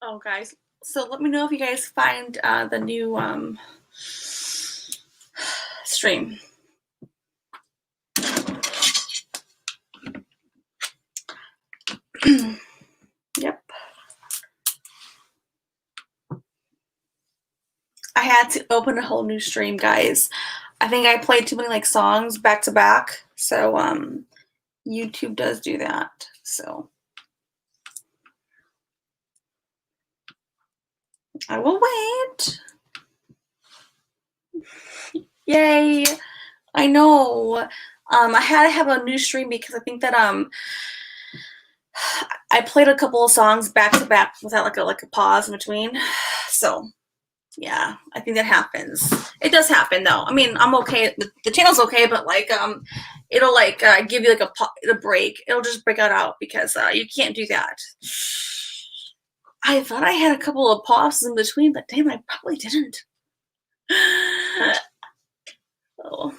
Oh, guys. So let me know if you guys find the new stream. Yep. I had to open a whole new stream, guys. I think I played too many like songs back to back. So YouTube does do that. So I will wait. Yay. I know. I had to have a new stream because I think that I played a couple of songs back to back without like a pause in between. So yeah, I think that happens. It does happen though. I mean, I'm okay. The channel's okay, but like it'll like give you like a break. It'll just break out because you can't do that. I thought I had a couple of pauses in between, but damn, I probably didn't. Oh,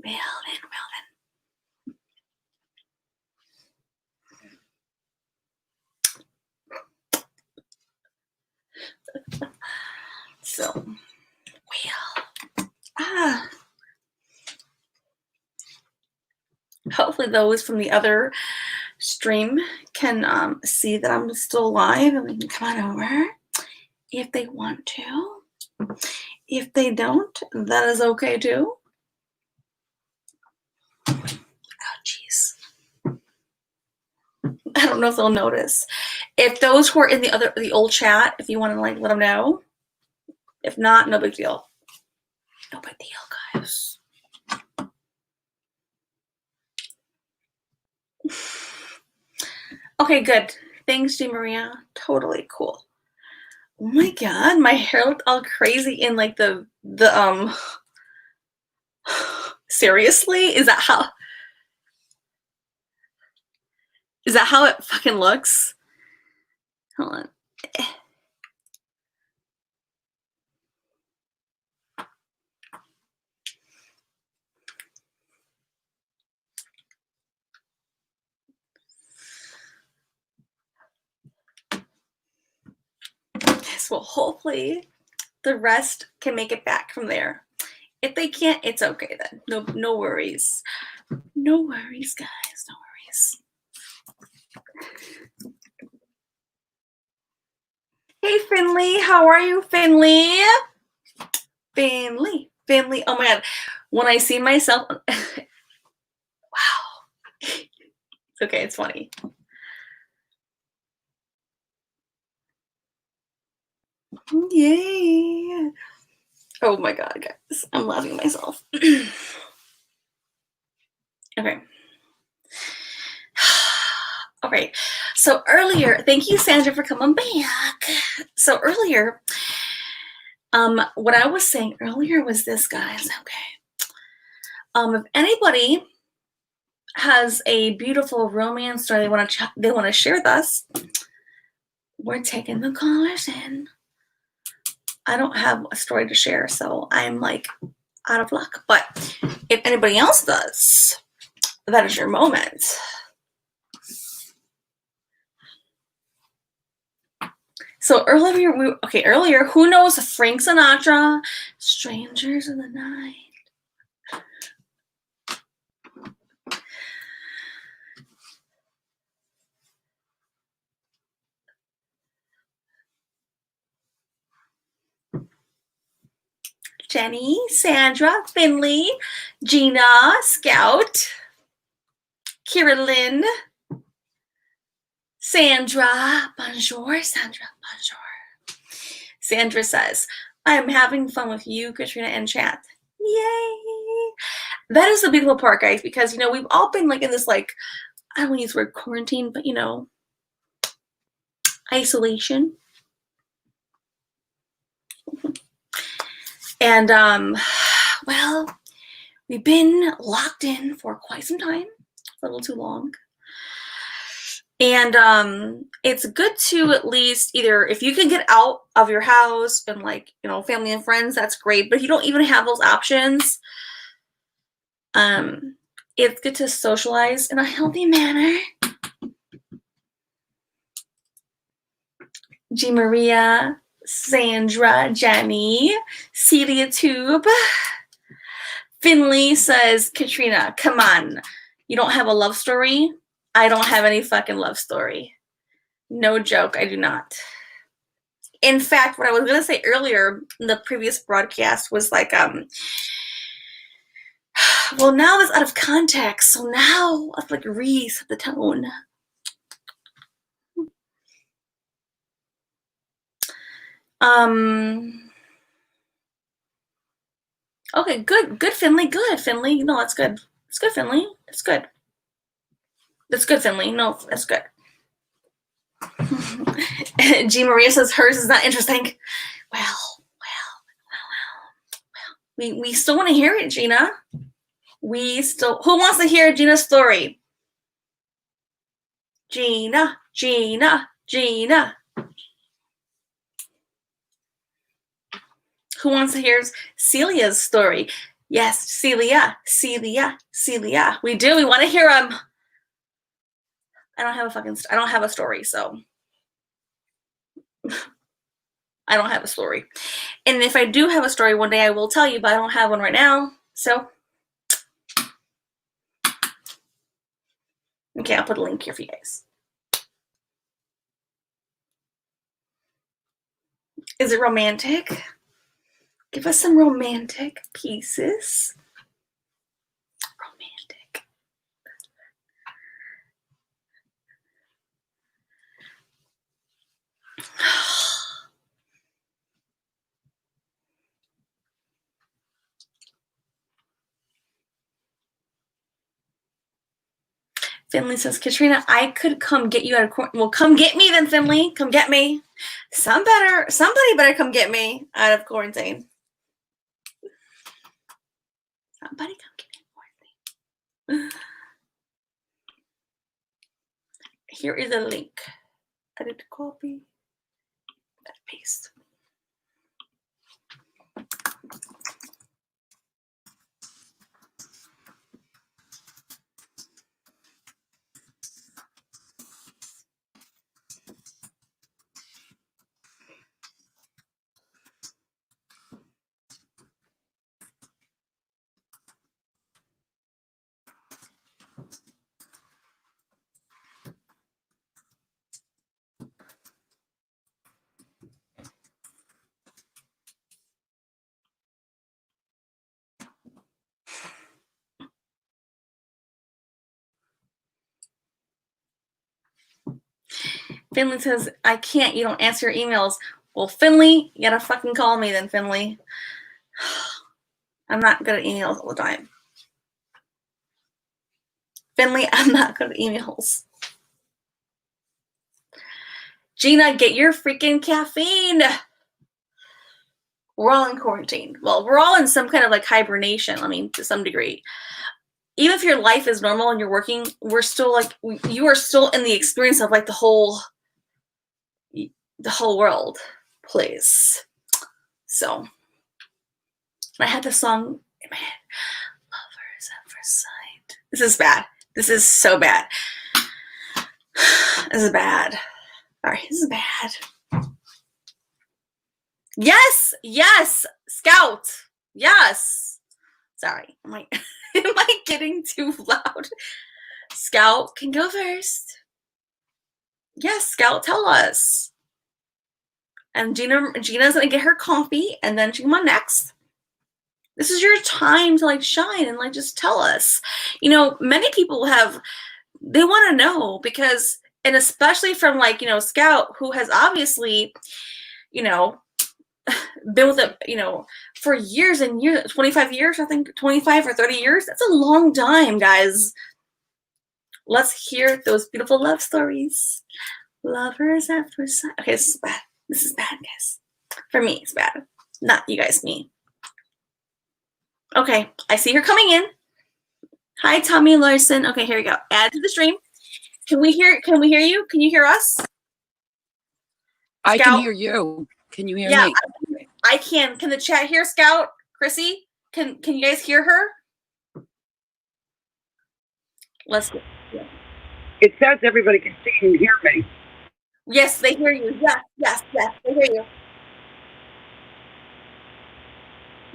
well then. So, well, hopefully those from the other stream can see that I'm still alive and we can come on over if they want to. If they don't, that is okay too. Oh, jeez. I don't know if they'll notice. If those who are in the old chat, if you want to like let them know. If not, no big deal. No big deal, guys. Okay, good. Thanks, G Maria. Totally cool. Oh my god, my hair looked all crazy in like the seriously? Is that how it fucking looks? Hold on. So hopefully the rest can make it back from there. If they can't, it's okay then. No worries. No worries, guys. No worries. Hey, Finley. How are you, Finley? Finley. Oh my god. When I see myself, wow. It's okay. It's funny. Yay. Oh my god, guys. I'm laughing at myself. Okay. Okay. So earlier, thank you, Sandra, for coming back. So earlier, what I was saying earlier was this, guys. Okay. If anybody has a beautiful romance story they want to share with us, we're taking the callers in. I don't have a story to share, so I'm like out of luck. But if anybody else does, that is your moment. So earlier, who knows Frank Sinatra, Strangers in the Night? Jenny, Sandra, Finley, Gina, Scout, Kira Lynn, Sandra, bonjour, Sandra, bonjour. Sandra says, I'm having fun with you, Katrina, and chat. Yay! That is the beautiful part, guys, because, we've all been like in this, like, I don't want to use the word quarantine, but, isolation. And, well, we've been locked in for quite some time, a little too long. And it's good to at least either, if you can get out of your house and like, family and friends, that's great. But if you don't even have those options, it's good to socialize in a healthy manner. G. Maria, Sandra, Jenny, Celia Tube. Finley says, Katrina, come on. You don't have a love story? I don't have any fucking love story. No joke, I do not. In fact, what I was going to say earlier in the previous broadcast was like, well, now that's out of context, so now I've like reset the tone. Okay, good, Finley, good, Finley. No, that's good. It's good, Finley. It's good. That's good, Finley. No, that's good. G. Maria says hers is not interesting. Well. We still want to hear it, Gina. Who wants to hear Gina's story? Gina. Who wants to hear Celia's story? Yes, Celia. We do. We want to hear them. I don't have a story, so I don't have a story. And if I do have a story one day, I will tell you, but I don't have one right now. So, okay, I'll put a link here for you guys. Is it romantic? Give us some romantic pieces. Romantic. Finley says, Katrina, I could come get you out of quarantine. Well, come get me then, Finley. Come get me. Somebody better come get me out of quarantine. Somebody come get me in quarantine. Here is a link. Edit, copy, paste. Finley says, I can't. You don't answer your emails. Well, Finley, you gotta fucking call me then, Finley. I'm not good at emails all the time. Finley, I'm not good at emails. Gina, get your freaking caffeine. We're all in quarantine. Well, we're all in some kind of like hibernation, I mean, to some degree. Even if your life is normal and you're working, we're still like, you are still in the experience of like the whole world, please. So, I had the song in my head, Lovers at First Sight. This is bad. This is so bad. This is bad. All right, this is bad. Yes, Scout. Yes. Sorry, am I getting too loud? Scout can go first. Yes, Scout, tell us. And Gina's gonna get her coffee, and then she come on next. This is your time to like shine and like just tell us. You know, many people they want to know because, and especially from like, you know, Scout, who has obviously, you know, been with it, you know, for years and years, 25 years, I think 25 or 30 years. That's a long time, guys. Let's hear those beautiful love stories. Lovers at first sight. Okay, this is bad. This is bad, guys. For me, it's bad. Not you guys, me. Okay, I see her coming in. Hi, Tommy Larson. Okay, here we go. Add to the stream. Can we hear you? Can you hear us? I can hear you. Can you hear me? I can. Can the chat hear Scout? Chrissy? Can you guys hear her? Let's go. It says everybody can see and hear me. Yes, they hear you. Yes, yes, yes, they hear you.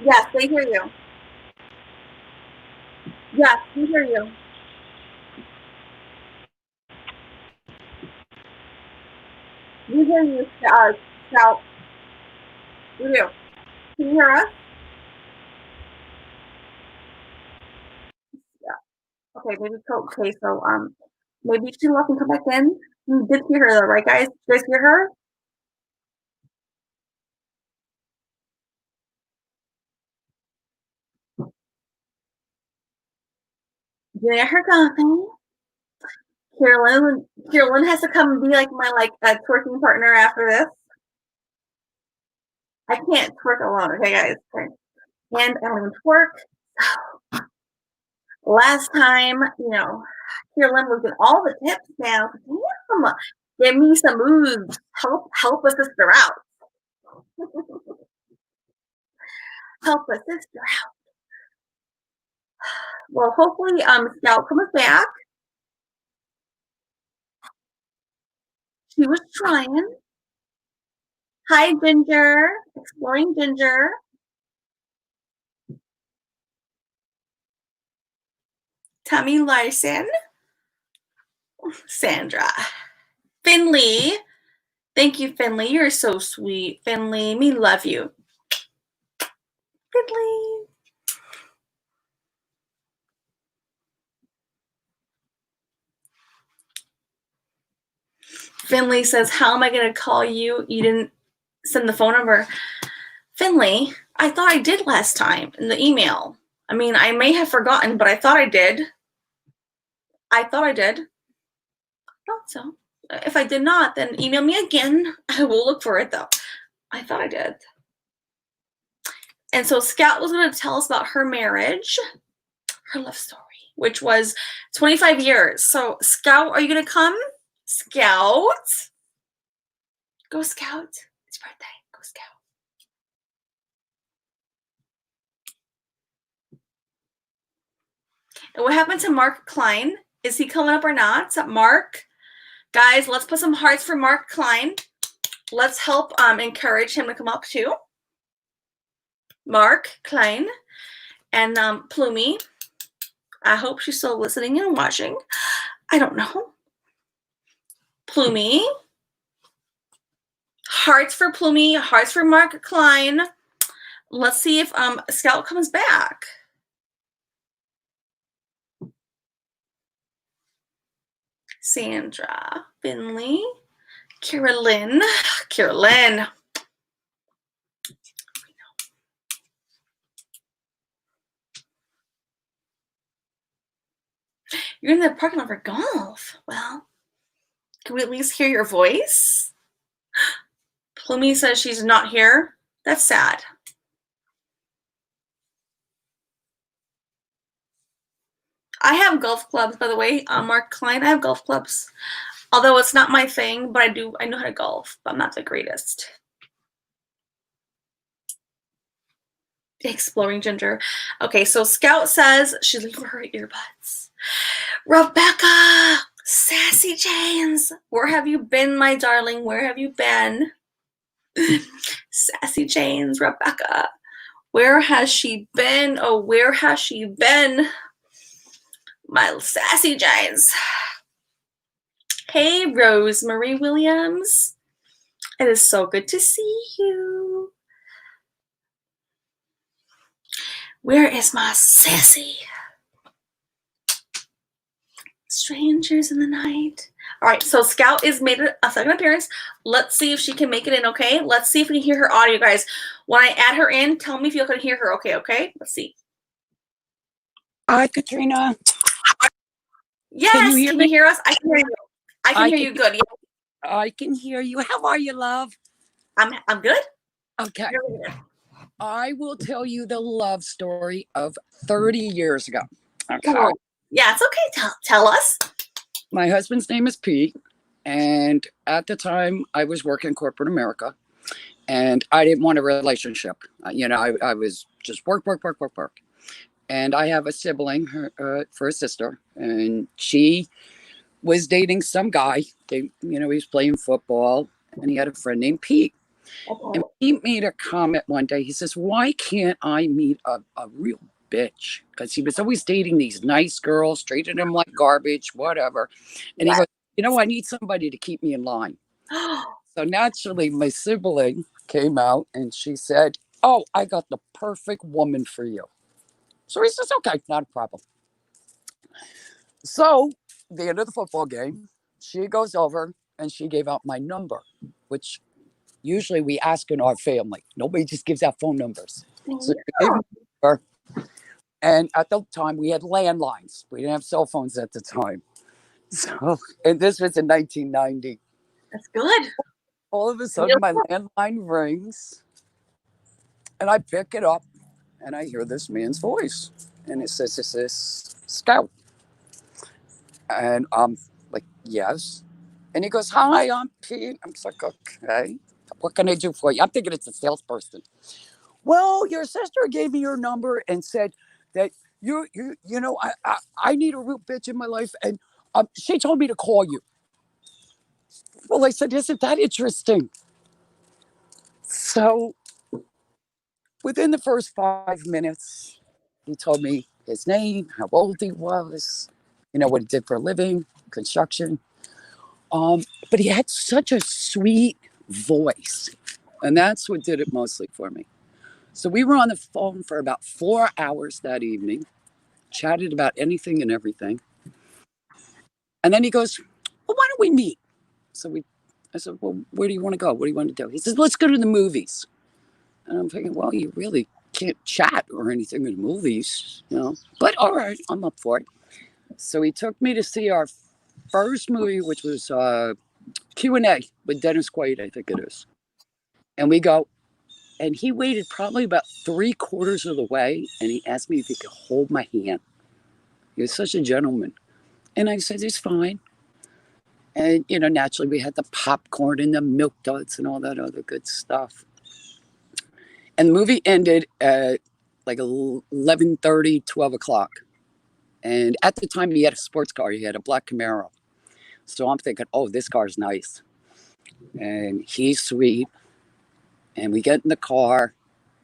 Yes, they hear you. Yes, we hear you. We hear you, Scout. We do. Can you hear us? Yeah. Okay, maybe okay, so maybe she left and come back in. You did hear her though, right guys? You guys hear her? You hear her coming? Carolyn has to come and be like my twerking partner after this. I can't twerk alone, okay guys? Okay. And I don't even twerk. Last time, Carolyn was in all the tips now. Damn, give me some moves. Help a sister out. Help a sister out. Well, hopefully, Scout comes back. She was trying. Hi, Ginger. Exploring Ginger. Tammy Larson. Sandra. Finley. Thank you, Finley. You're so sweet. Finley, me love you. Finley. Finley says, how am I going to call you? You didn't send the phone number. Finley, I thought I did last time in the email. I mean, I may have forgotten, but I thought I did. I thought so. If I did not, then email me again. I will look for it, though. I thought I did. And so Scout was going to tell us about her marriage, her love story, which was 25 years. So, Scout, are you going to come? Scout? Go, Scout. It's birthday. Go, Scout. And what happened to Mark Klein? Is he coming up or not? Mark? Guys, let's put some hearts for Mark Klein. Let's help encourage him to come up too. Mark Klein and Plumie. I hope she's still listening and watching. I don't know. Plumie. Hearts for Plumie. Hearts for Mark Klein. Let's see if Scout comes back. Sandra. Finley. Carolyn. Carolyn. You're in the parking lot for golf. Well, can we at least hear your voice? Plumie says she's not here. That's sad. I have golf clubs, by the way. Mark Klein, I have golf clubs. Although it's not my thing, but I know how to golf, but I'm not the greatest. Exploring Ginger. Okay, so Scout says she's looking for her earbuds. Rebecca! Sassy Janes! Where have you been, my darling? Where have you been? Sassy Janes, Rebecca. Where has she been? Oh, where has she been? My Sassy Janes. Hey, Rosemary Williams. It is so good to see you. Where is my sassy? Strangers in the night. All right, so Scout is made a second appearance. Let's see if she can make it in, okay? Let's see if we can hear her audio, guys. When I add her in, tell me if you can hear her, okay? Let's see. Hi, Katrina. Yes, can you hear us? I can hear you. I can hear you good. Yeah. I can hear you. How are you, love? I'm good. Okay. I will tell you the love story of 30 years ago. Okay. Cool. Yeah, it's okay. Tell us. My husband's name is Pete. And at the time, I was working in corporate America. And I didn't want a relationship. I was just work. And I have a sibling, for a sister. And she was dating some guy. He was playing football, and he had a friend named Pete. And Uh-oh. he made a comment one day. He says, "Why can't I meet a real bitch?" Because he was always dating these nice girls, treated him like garbage, whatever. And he Right. goes, I need somebody to keep me in line. So naturally, my sibling came out and she said, "Oh, I got the perfect woman for you." So he says, "Okay, not a problem." So the end of the football game, she goes over and she gave out my number, which usually we ask in our family. Nobody just gives out phone numbers. So she gave me the number. And at the time, we had landlines. We didn't have cell phones at the time. So, and this was in 1990. That's good. All of a Real sudden, my landline rings, and I pick it up, and I hear this man's voice, and it says, "Is this Scout?" And I'm like, "Yes." And he goes, "Hi, I'm Pete." I'm just like, "Okay, what can I do for you?" I'm thinking it's a salesperson. "Well, your sister gave me your number and said that I need a real bitch in my life, and she told me to call you." Well, I said, "Isn't that interesting?" So within the first 5 minutes, he told me his name, how old he was, what he did for a living, construction. But he had such a sweet voice, and that's what did it mostly for me. So we were on the phone for about 4 hours that evening, chatted about anything and everything. And then he goes, "Well, why don't we meet?" So I said, "Well, where do you want to go? What do you want to do?" He says, "Let's go to the movies." And I'm thinking, well, you really can't chat or anything in movies. But all right, I'm up for it. So he took me to see our first movie, which was Q&A with Dennis Quaid, I think it is. And we go, and he waited probably about 3/4 of the way, and he asked me if he could hold my hand. He was such a gentleman. And I said, "It's fine." And, naturally, we had the popcorn and the milk duds and all that other good stuff. And the movie ended at like 11:30, 12 o'clock. And at the time, he had a sports car. He had a black Camaro. So I'm thinking, oh, this car's nice. And he's sweet. And we get in the car.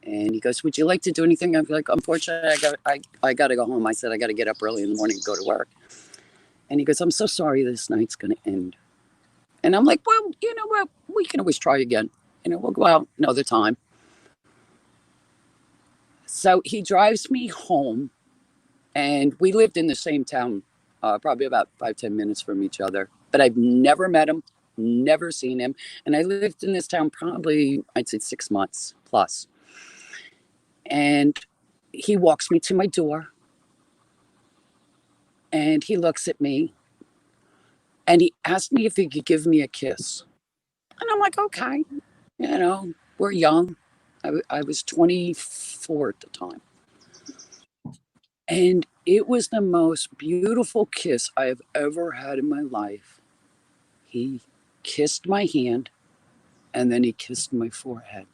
And he goes, "Would you like to do anything?" I'm like, "Unfortunately, I got to go home." I said, "I got to get up early in the morning and go to work." And he goes, "I'm so sorry this night's going to end." And I'm like, "Well, you know what? We can always try again. We'll go out another time." So he drives me home, and we lived in the same town, probably about 5-10 minutes from each other. But I've never met him, never seen him, and I lived in this town probably, I'd say, 6 months plus. And he walks me to my door, and he looks at me, and he asked me if he could give me a kiss. And I'm like, "Okay, we're young." I was 24 at the time. And it was the most beautiful kiss I have ever had in my life. He kissed my hand, and then he kissed my forehead.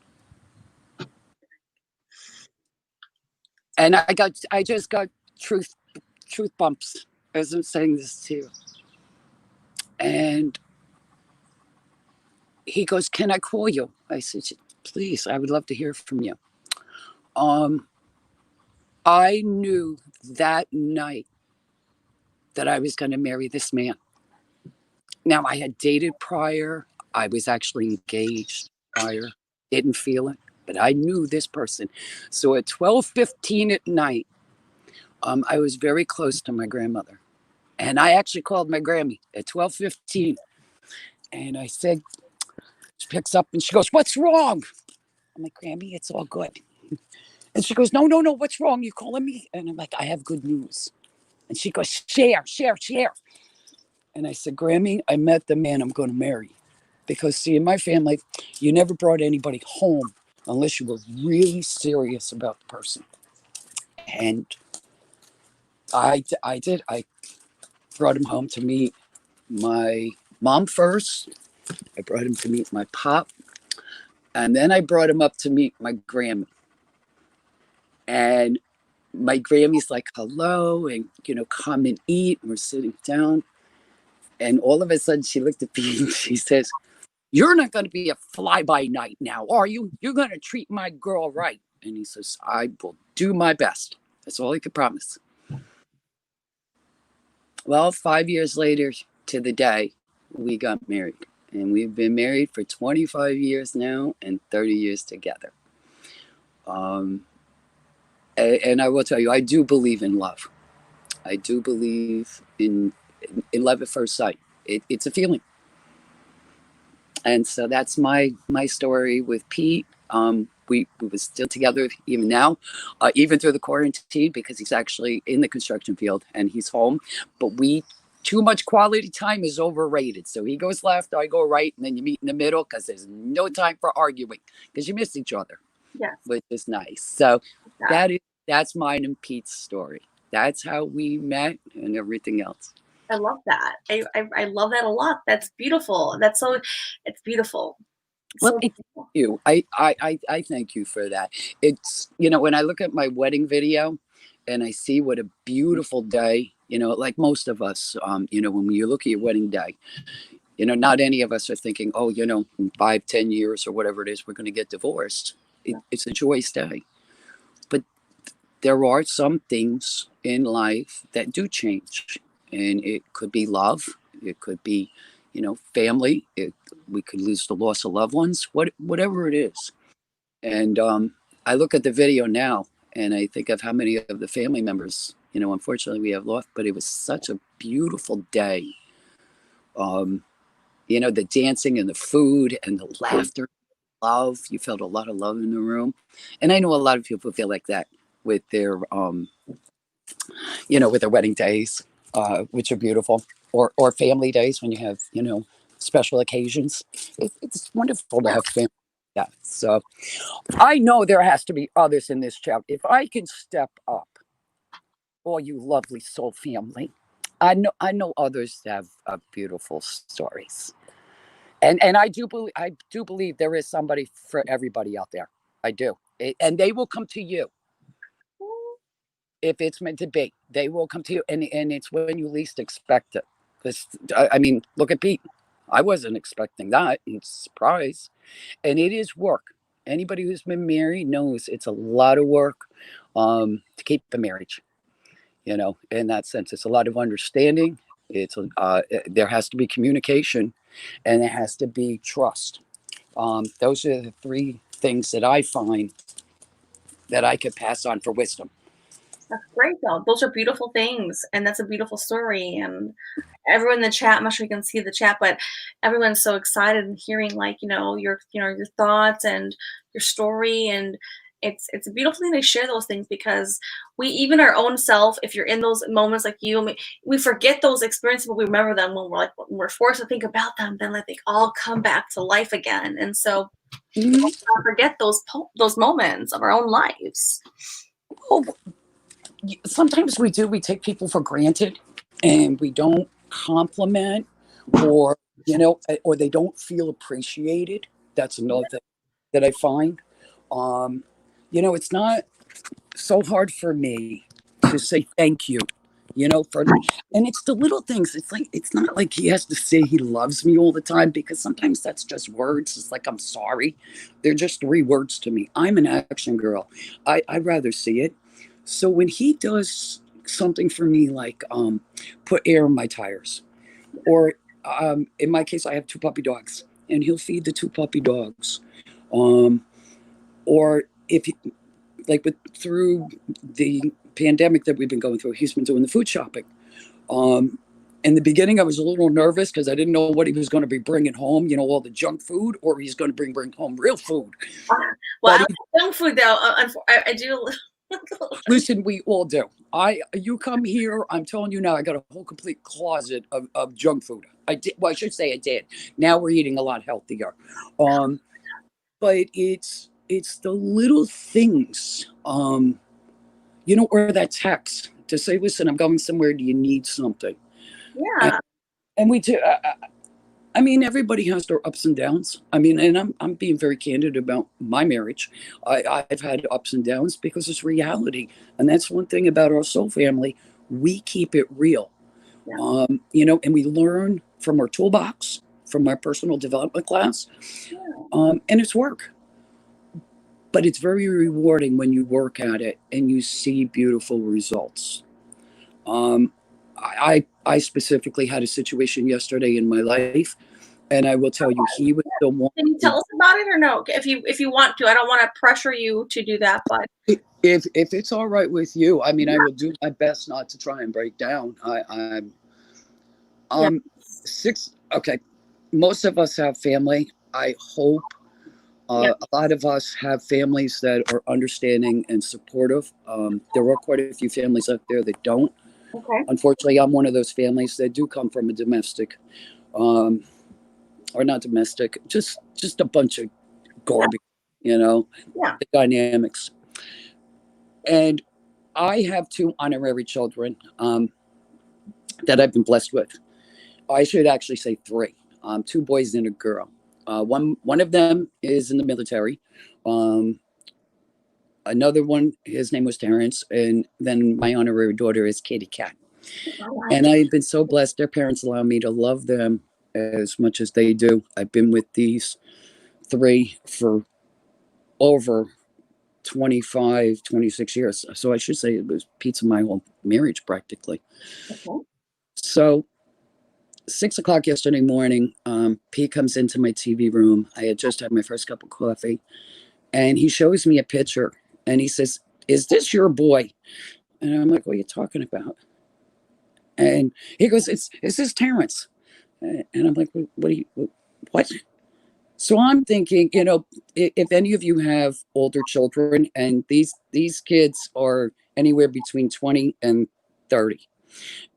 And I just got truth bumps as I'm saying this to you. And he goes, "Can I call you?" I said, "Please, I would love to hear from you." Um, I knew that night that I was going to marry this man. Now, I had dated prior. I was actually engaged prior. Didn't feel it, but I knew this person. So at 12:15 at night, I was very close to my grandmother. And I actually called my Grammy at 12:15. And I said, she picks up and she goes, "What's wrong?" I'm like, "Grammy, it's all good." And she goes, "No, no, no, what's wrong? You calling me?" And I'm like, "I have good news." And she goes, "Share, share, share." And I said, "Grammy, I met the man I'm going to marry." Because, see, in my family, you never brought anybody home unless you were really serious about the person. And I did. I brought him home to meet my mom first. I brought him to meet my pop. And then I brought him up to meet my Grammy. And my Grammy's like, "Hello," and, "Come and eat." And we're sitting down. And all of a sudden she looked at me and she says, "You're not going to be a fly by night now, are you? You're going to treat my girl right." And he says, "I will do my best." That's all he could promise. Well, 5 years later to the day, we got married. And we've been married for 25 years now and 30 years together. Um, and I will tell you, I do believe in love. I do believe in love at first sight. It's a feeling. And so that's my story with Pete. We were still together even now, even through the quarantine, because he's actually in the construction field and he's home. But too much quality time is overrated. So he goes left, I go right, and then you meet in the middle because there's no time for arguing because you miss each other, Yes. which is nice. So Yeah. that's mine and Pete's story. That's how we met and everything else. I love that. I love that a lot. That's beautiful. It's beautiful. It's Well, so thank beautiful. you. I thank you for that. It's, when I look at my wedding video and I see what a beautiful day, like most of us, when you look at your wedding day, not any of us are thinking, oh, in 5, 10 years or whatever it is, we're going to get divorced. It's a joyous day. But there are some things in life that do change. And it could be love. It could be, family. We could lose the loss of loved ones, whatever it is. And I look at the video now and I think of how many of the family members, unfortunately we have lost, but it was such a beautiful day. The dancing and the food and the laughter, love. You felt a lot of love in the room. And I know a lot of people feel like that with their, with their wedding days, which are beautiful, or family days when you have, special occasions. It's wonderful to have family. Yeah. So I know there has to be others in this chat. If I can step up, all you lovely soul family, I know others have beautiful stories, and I do believe there is somebody for everybody out there. I do, and they will come to you if it's meant to be. They will come to you, and it's when you least expect it. This, I mean, look at Pete. I wasn't expecting that. And surprise. And it is work. Anybody who's been married knows it's a lot of work to keep the marriage. In that sense, it's a lot of understanding. There has to be communication, and there has to be trust. Those are the three things that I find that I could pass on for wisdom. That's great though. Those are beautiful things, and that's a beautiful story. And everyone in the chat, I'm not sure you can see the chat, but everyone's so excited and hearing your thoughts and your story. And it's a beautiful thing to share those things, because we, even our own self, if you're in those moments like you, we forget those experiences, but we remember them when we're forced to think about them. Then they all come back to life again. And so let's not forget those moments of our own lives. Well, sometimes we do. We take people for granted, and we don't compliment, or or they don't feel appreciated. That's another thing that I find. It's not so hard for me to say thank you. And it's the little things. It's not like he has to say he loves me all the time, because sometimes that's just words. It's like, I'm sorry. They're just 3 words to me. I'm an action girl. I'd rather see it. So when he does something for me, like put air in my tires, or in my case, I have 2 puppy dogs, and he'll feed the 2 puppy dogs. Or if through the pandemic that we've been going through, he's been doing the food shopping. In the beginning, I was a little nervous because I didn't know what he was going to be bringing home, all the junk food, or he's going to bring home real food. Well, I like junk food though. I do. Listen, we all do. You come here, I'm telling you now, I got a whole complete closet of junk food. I did. Well, I should say I did. Now we're eating a lot healthier. But it's the little things, or that text to say, listen, I'm going somewhere. Do you need something? Yeah. And we do. Everybody has their ups and downs. And I'm being very candid about my marriage. I've had ups and downs because it's reality. And that's one thing about our soul family. We keep it real. Yeah. And we learn from our toolbox, from our personal development class, Yeah. and it's work. But it's very rewarding when you work at it and you see beautiful results. Um, I specifically had a situation yesterday in my life, and I will tell you, he was the one. Can you tell us about it or no? If you want to, I don't want to pressure you to do that, but If it's all right with you, I mean, I yeah, will do my best not to try and break down. I'm yeah, six. Okay, most of us have family. I hope yeah. a lot of us have families that are understanding and supportive. There are quite a few families out there that don't. Okay. Unfortunately, I'm one of those families that do come from a domestic, um, or not domestic, just a bunch of Yeah, garbage, you know, yeah. the dynamics. And I have two honorary children that I've been blessed with. I should actually say three, two boys and a girl. One of them is in the military. Um, Another one, his name was Terrence, and then my honorary daughter is Katie Cat. All right. And I've been so blessed. Their parents allow me to love them as much as they do. I've been with these three for over 25, 26 years. So I should say it was Pete's my whole marriage practically. Okay. So 6 o'clock yesterday morning, Pete comes into my TV room. I had just had my first cup of coffee, and he shows me a picture, and he says, "Is this your boy?" And I'm like, "What are you talking about?" And he goes, "It's this Terrence." And I'm like, "What do you what?" So I'm thinking, if any of you have older children, and these kids are anywhere between 20 and 30,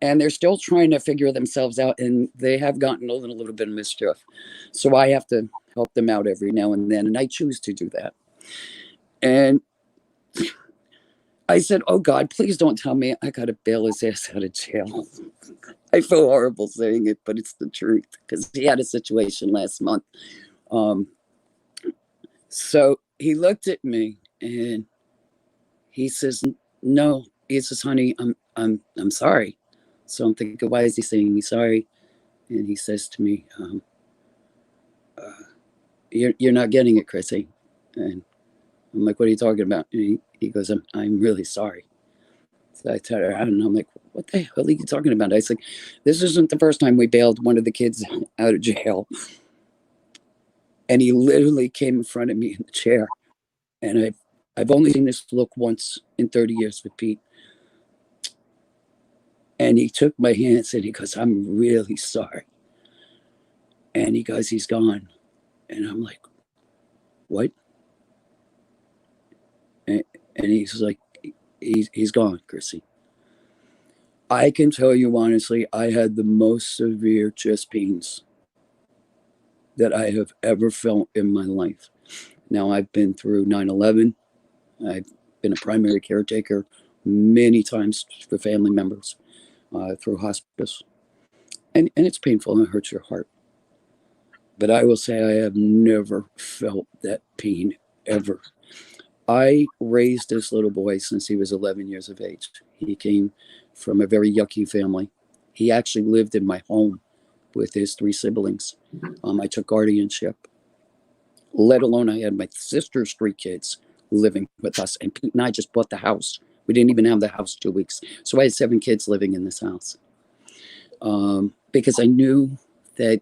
and they're still trying to figure themselves out, and they have gotten a little bit of mischief. So I have to help them out every now and then, and I choose to do that. And I said, "Oh God, please don't tell me I got to bail his ass out of jail." I feel horrible saying it, but it's the truth because he had a situation last month. Um, so he looked at me and he says, "No." He says, "Honey, I'm sorry." So I'm thinking, why is he saying he's sorry? And he says to me, uh, you're not getting it, Chrissy." And I'm like, "What are you talking about?" And he goes, I'm really sorry." So I tell her, I don't know. I'm like, "What the hell are you talking about?" I said, "This isn't the first time we bailed one of the kids out of jail." And he literally came in front of me in the chair. And I've only seen this look once in 30 years with Pete. And he took my hands and he goes, "I'm really sorry." And he goes, "He's gone." And I'm like, "What?" And he's like, he's gone, Chrissy. I can tell you honestly, I had the most severe chest pains that I have ever felt in my life. Now, I've been through 9/11. I've been a primary caretaker many times for family members through hospice. And it's painful and it hurts your heart. But I will say I have never felt that pain ever. I raised this little boy since he was 11 years of age. He came from a very yucky family. He actually lived in my home with his three siblings. I took guardianship, let alone I had my sister's three kids living with us. And Pete and I just bought the house. We didn't even have the house 2 weeks. So I had 7 kids living in this house because I knew that,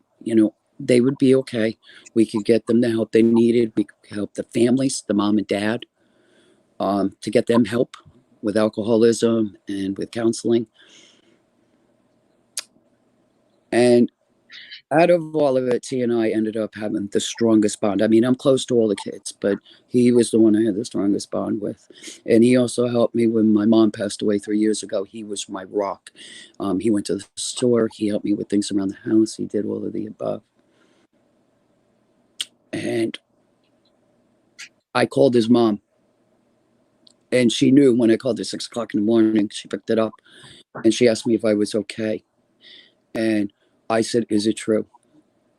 they would be okay. We could get them the help they needed. We could help the families, the mom and dad, to get them help with alcoholism and with counseling. And out of all of it, T and I ended up having the strongest bond. I mean, I'm close to all the kids, but he was the one I had the strongest bond with. And he also helped me when my mom passed away 3 years ago. He was my rock. He went to the store. He helped me with things around the house. He did all of the above. And I called his mom, and she knew when I called at 6 o'clock in the morning. She picked it up, and she asked me if I was okay. And I said, "Is it true?"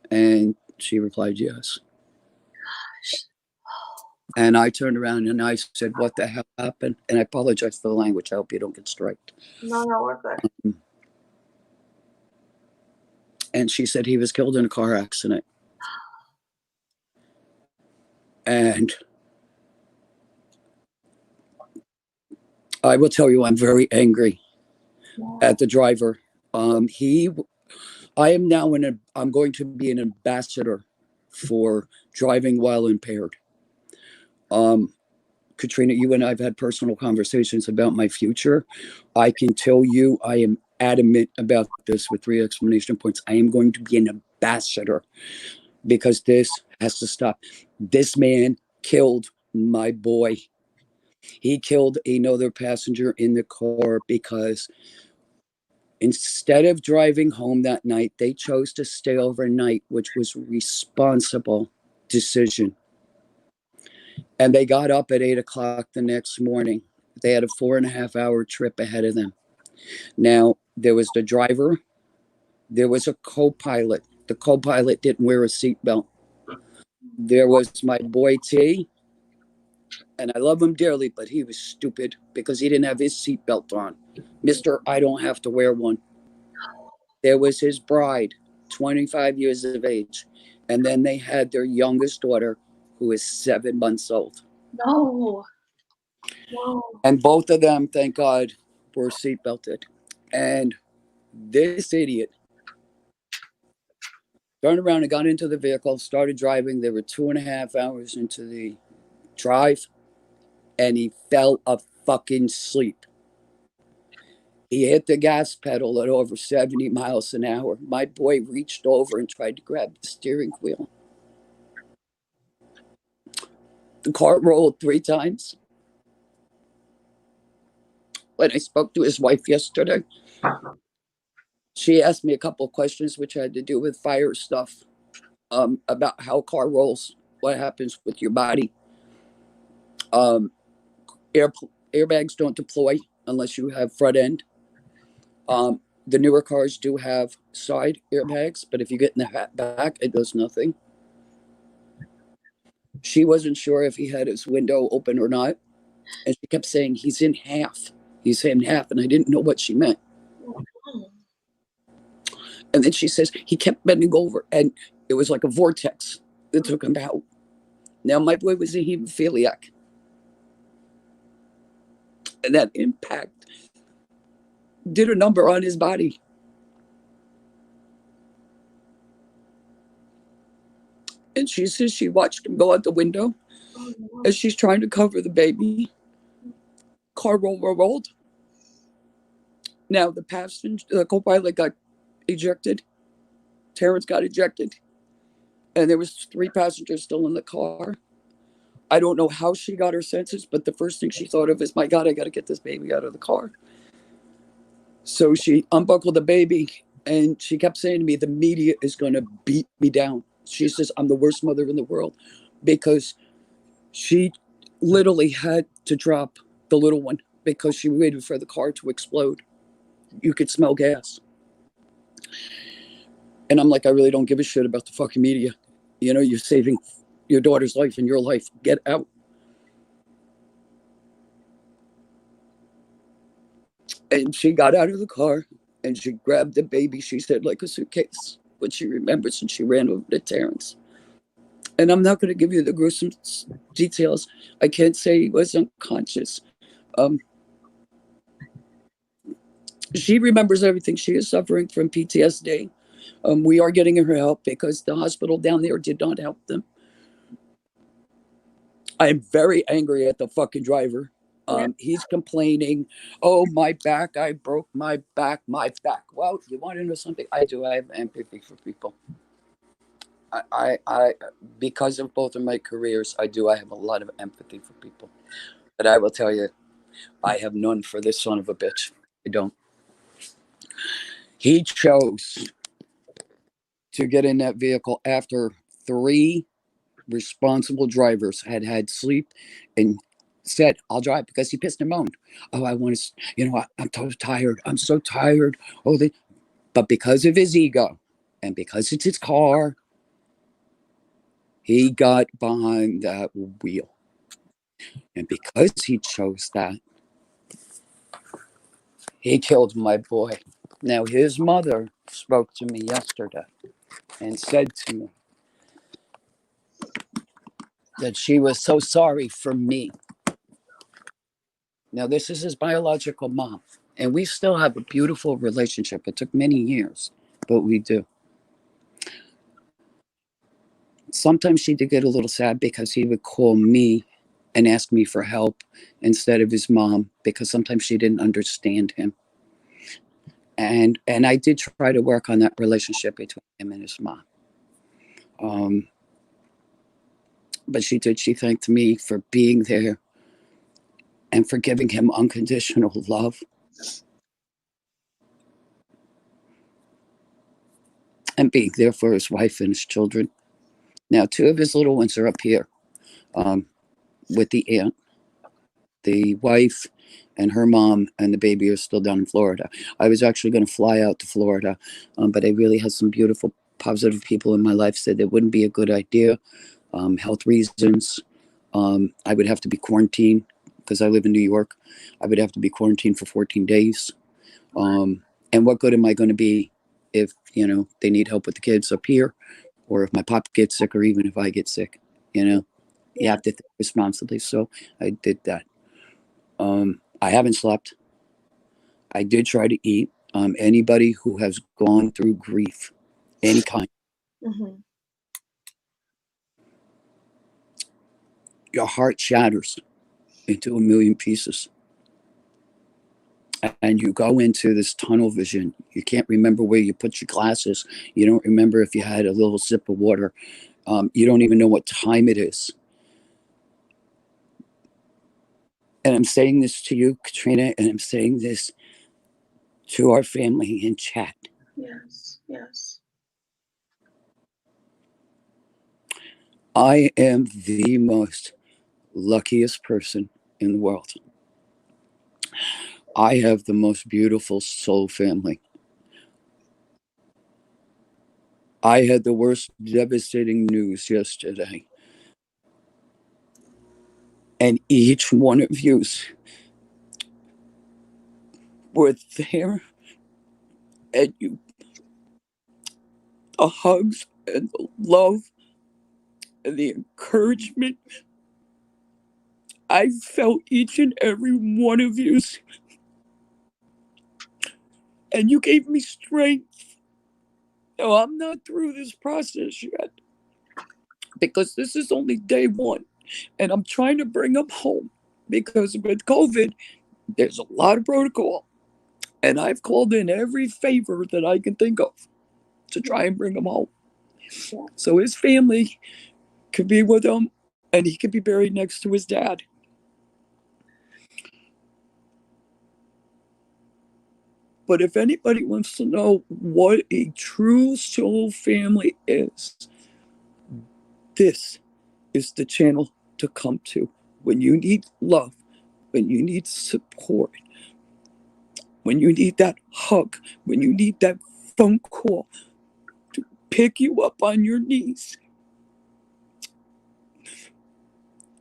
And she replied, "Yes." And I turned around and I said, "What the hell happened?" And I apologize for the language. I hope you don't get striked. No, no, we're good. And she said he was killed in a car accident. And I will tell you, I'm very angry at the driver. I am now I'm going to be an ambassador for driving while impaired. Katrina, you and I have had personal conversations about my future. I can tell you I am adamant about this with 3 exclamation points. I am going to be an ambassador because this has to stop. This man killed my boy. He killed another passenger in the car because instead of driving home that night, they chose to stay overnight, which was a responsible decision. And they got up at 8 o'clock the next morning. They had a 4.5 hour trip ahead of them. Now, there was the driver, there was a co-pilot. The co-pilot didn't wear a seatbelt. There was my boy T, and I love him dearly, but he was stupid because he didn't have his seatbelt on. Mr. I don't have to wear one. There was his bride, 25 years of age. And then they had their youngest daughter, who is 7 months old. No. No. And both of them, thank God, were seatbelted. And this idiot turned around and got into the vehicle, started driving. They were 2.5 hours into the drive, and he fell asleep. He hit the gas pedal at over 70 miles an hour. My boy reached over and tried to grab the steering wheel. The car rolled 3 times. When I spoke to his wife yesterday, she asked me a couple of questions which had to do with fire stuff, about how a car rolls, what happens with your body. Airbags don't deploy unless you have front end. The newer cars do have side airbags, but if you get in the back, it does nothing. She wasn't sure if he had his window open or not. And she kept saying, he's in half. He's in half. And I didn't know what she meant. And then she says, he kept bending over. And it was like a vortex that took him out. Now, my boy was a hemophiliac. And that impact did a number on his body. And she says she watched him go out the window as she's trying to cover the baby. Car rolled. Now the co-pilot got ejected. Terrence got ejected. And there was 3 passengers still in the car. I don't know how she got her senses, but the first thing she thought of is, my God, I got to get this baby out of the car. So she unbuckled the baby, and she kept saying to me, the media is going to beat me down. She says, I'm the worst mother in the world, because she literally had to drop the little one because she waited for the car to explode. You could smell gas. And I'm like, I really don't give a shit about the fucking media. You know, you're saving your daughter's life and your life. Get out. And she got out of the car and she grabbed the baby, she said, like a suitcase, what she remembers, and she ran over to Terrence. And I'm not going to give you the gruesome details. I can't say he was unconscious. She remembers everything. She is suffering from PTSD. We are getting her help because the hospital down there did not help them. I'm very angry at the fucking driver. He's complaining, oh, my back, I broke my back. Well, you want to know something? I do. I have empathy for people. I because of both of my careers, I have a lot of empathy for people. But I will tell you, I have none for this son of a bitch. I don't. He chose to get in that vehicle after 3 responsible drivers had sleep and said, I'll drive, because he pissed and moaned. Oh, I want to, I'm so tired. I'm so tired. But because of his ego and because it's his car, he got behind that wheel. And because he chose that, he killed my boy. Now, his mother spoke to me yesterday and said to me that she was so sorry for me. Now, this is his biological mom, and we still have a beautiful relationship. It took many years, but we do. Sometimes she did get a little sad because he would call me and ask me for help instead of his mom, because sometimes she didn't understand him. And I did try to work on that relationship between him and his mom. But she thanked me for being there and for giving him unconditional love. And being there for his wife and his children. Now, two of his little ones are up here with the aunt. The wife and her mom and the baby are still down in Florida. I was actually going to fly out to Florida, but I really had some beautiful, positive people in my life said it wouldn't be a good idea. Health reasons. I would have to be quarantined because I live in New York. I would have to be quarantined for 14 days. And what good am I going to be if, they need help with the kids up here, or if my pop gets sick, or even if I get sick, you have to think responsibly. So I did that. I haven't slept. I did try to eat. Anybody who has gone through grief, any kind, your heart shatters into a million pieces. And you go into this tunnel vision. You can't remember where you put your glasses. You don't remember if you had a little sip of water. You don't even know what time it is. And I'm saying this to you, Katrina, and I'm saying this to our family in chat. Yes, yes. I am the most luckiest person in the world. I have the most beautiful soul family. I had the worst devastating news yesterday. And each one of you were there, and the hugs and the love and the encouragement. I felt each and every one of you, and you gave me strength. No, I'm not through this process yet, because this is only day one, and I'm trying to bring them home, because with COVID, there's a lot of protocol, and I've called in every favor that I can think of to try and bring him home. So his family could be with him, and he could be buried next to his dad. But if anybody wants to know what a true soul family is, this is the channel to come to when you need love, when you need support, when you need that hug, when you need that phone call to pick you up on your knees.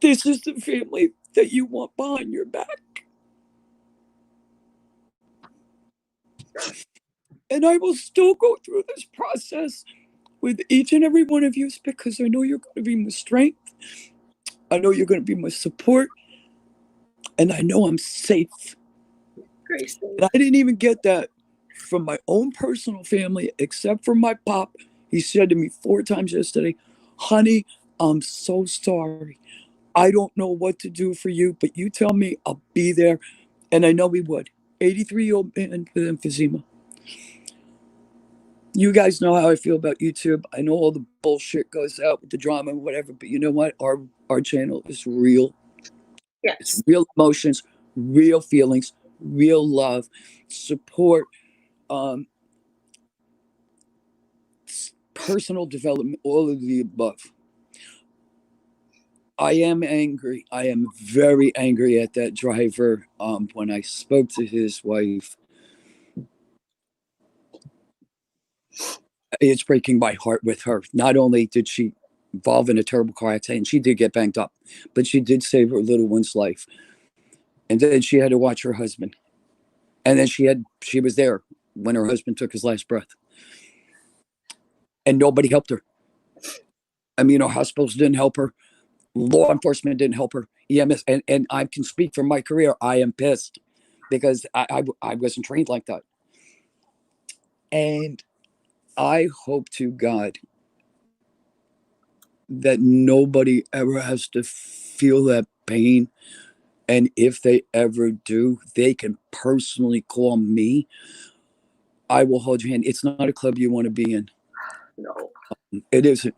This is the family that you want behind your back. And I will still go through this process with each and every one of you, because I know you're going to be my strength. I know you're going to be my support. And I know I'm safe. And I didn't even get that from my own personal family, except for my pop. He said to me 4 times yesterday, honey, I'm so sorry. I don't know what to do for you, but you tell me, I'll be there. And I know he would. 83-year-old man with emphysema. You guys know how I feel about YouTube. I know all the bullshit goes out with the drama and whatever, but you know what? Our channel is real. Yes. It's real emotions, real feelings, real love, support, personal development, all of the above. I am angry. I am very angry at that driver. When I spoke to his wife, it's breaking my heart with her. Not only did she involve in a terrible car accident, she did get banged up, but she did save her little one's life. And then she had to watch her husband. And then she was there when her husband took his last breath. and nobody helped her. I mean, hospitals didn't help her. Law enforcement didn't help her. EMS, and I can speak from my career. I am pissed because I wasn't trained like that. And I hope to God that nobody ever has to feel that pain. And if they ever do, they can personally call me. I will hold your hand. It's not a club you want to be in. No. It isn't.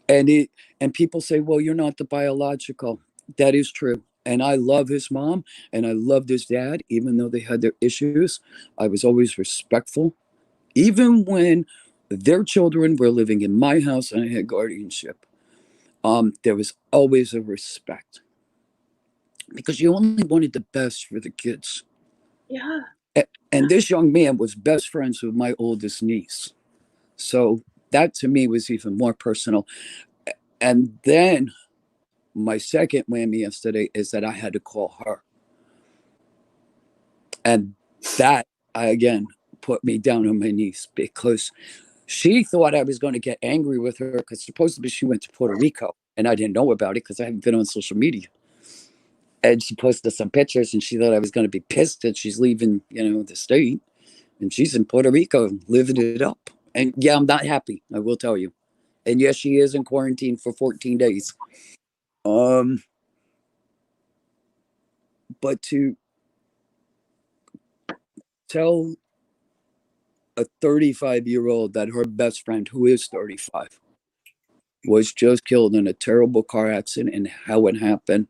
And people say, well, you're not the biological. That is true. And I love his mom and I loved his dad, even though they had their issues. I was always respectful, even when their children were living in my house and I had guardianship. There was always a respect because you only wanted the best for the kids. Yeah. And this young man was best friends with my oldest niece. So that to me was even more personal. And then my second whammy yesterday is that I had to call her. And that, again, put me down on my knees because she thought I was going to get angry with her because supposedly she went to Puerto Rico and I didn't know about it because I haven't been on social media. And she posted some pictures and she thought I was going to be pissed that she's leaving, the state. And she's in Puerto Rico living it up. And yeah, I'm not happy, I will tell you. And yes, she is in quarantine for 14 days. But to tell a 35-year-old that her best friend, who is 35, was just killed in a terrible car accident and how it happened.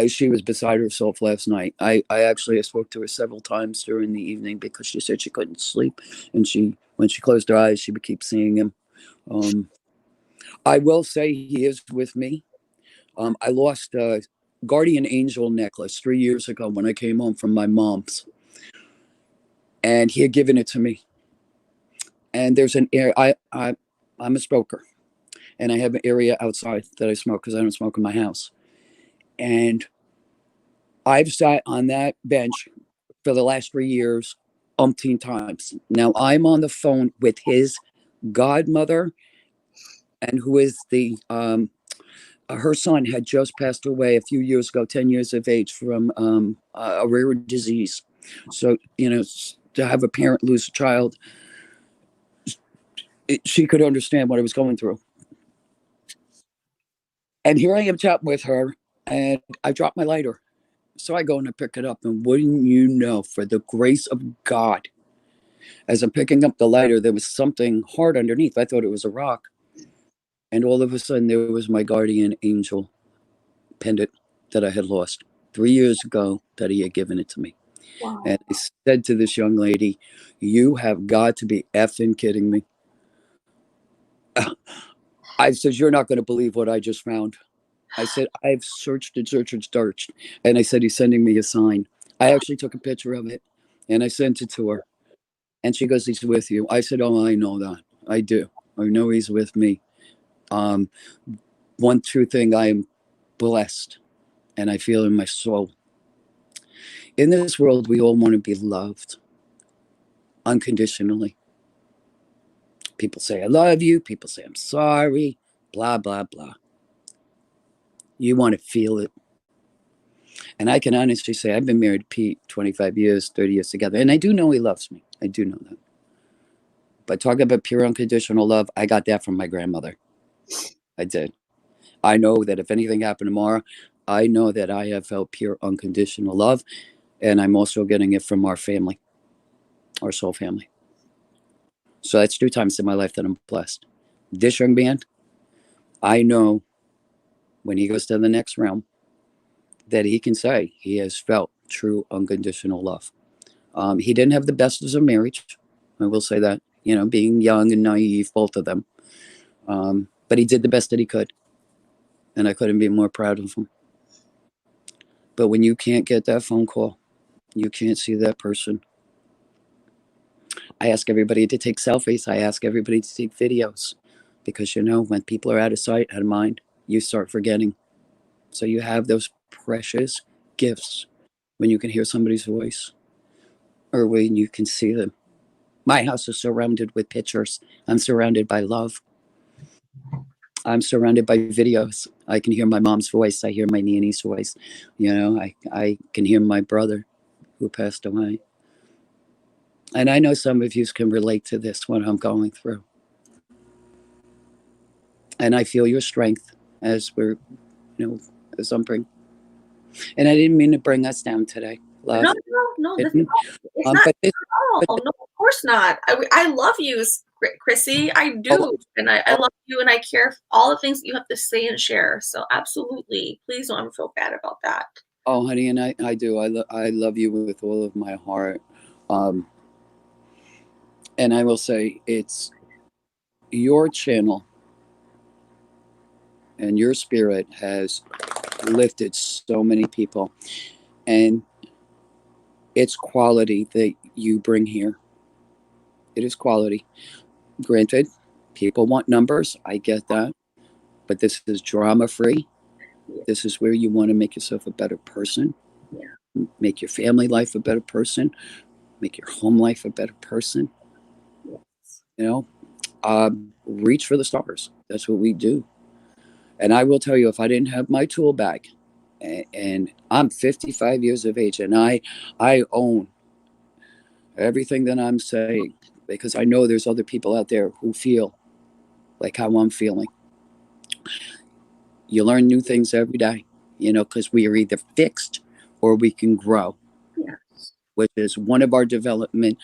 She was beside herself last night. I actually spoke to her several times during the evening because she said she couldn't sleep. And when she closed her eyes, she would keep seeing him. I will say he is with me. I lost a guardian angel necklace 3 years ago when I came home from my mom's. And he had given it to me. And there's an area, I'm a smoker. And I have an area outside that I smoke because I don't smoke in my house. And I've sat on that bench for the last 3 years umpteen times. Now I'm on the phone with his godmother, and who is her son had just passed away a few years ago, 10 years of age from a rare disease. So, to have a parent lose a child, she could understand what I was going through. And here I am chatting with her, and I dropped my lighter. So I go and I pick it up, and wouldn't you know, for the grace of God, as I'm picking up the lighter, there was something hard underneath. I thought it was a rock. And all of a sudden, there was my guardian angel pendant that I had lost 3 years ago that he had given it to me. Wow. And I said to this young lady, you have got to be effing kidding me. I said, you're not going to believe what I just found. I said, I've searched and searched and searched. And I said, he's sending me a sign. I actually took a picture of it and I sent it to her. And she goes, he's with you. I said, oh, I know that. I do. I know he's with me. One true thing, I am blessed and I feel in my soul. In this world, we all want to be loved unconditionally. People say, I love you. People say, I'm sorry, blah, blah, blah. You want to feel it. And I can honestly say I've been married to Pete 25 years, 30 years together. And I do know he loves me. I do know that. But talking about pure unconditional love, I got that from my grandmother. I did. I know that if anything happened tomorrow, I know that I have felt pure unconditional love. And I'm also getting it from our family, our soul family. So that's 2 times in my life that I'm blessed. This young man, I know when he goes to the next realm that he can say he has felt true unconditional love. He didn't have the best of a marriage. I will say that, being young and naive, both of them. But he did the best that he could. And I couldn't be more proud of him. But when you can't get that phone call, you can't see that person. I ask everybody to take selfies. I ask everybody to take videos. Because, when people are out of sight, out of mind, you start forgetting. So you have those precious gifts when you can hear somebody's voice or when you can see them. My house is surrounded with pictures. I'm surrounded by love. I'm surrounded by videos. I can hear my mom's voice. I hear my nanny's voice. I can hear my brother who passed away. And I know some of you can relate to this, what I'm going through. And I feel your strength as as I'm bringing. And I didn't mean to bring us down today, love. No, it's not But at all. No, of course not. I love you, Chrissy. I do. And I love you, and I care for all the things that you have to say and share. So absolutely. Please don't feel bad about that. Oh, honey, and I do. I love you with all of my heart. And I will say it's your channel and your spirit has lifted so many people. And it's quality that you bring here. It is quality. Granted, people want numbers. I get that. But this is drama free. This is where you want to make yourself a better person, make your family life a better person, make your home life a better person. Reach for the stars. That's what we do. And I will tell you, if I didn't have my tool bag, and I'm 55 years of age, and I own everything that I'm saying, because I know there's other people out there who feel like how I'm feeling. You learn new things every day, because we are either fixed or we can grow, which is one of our development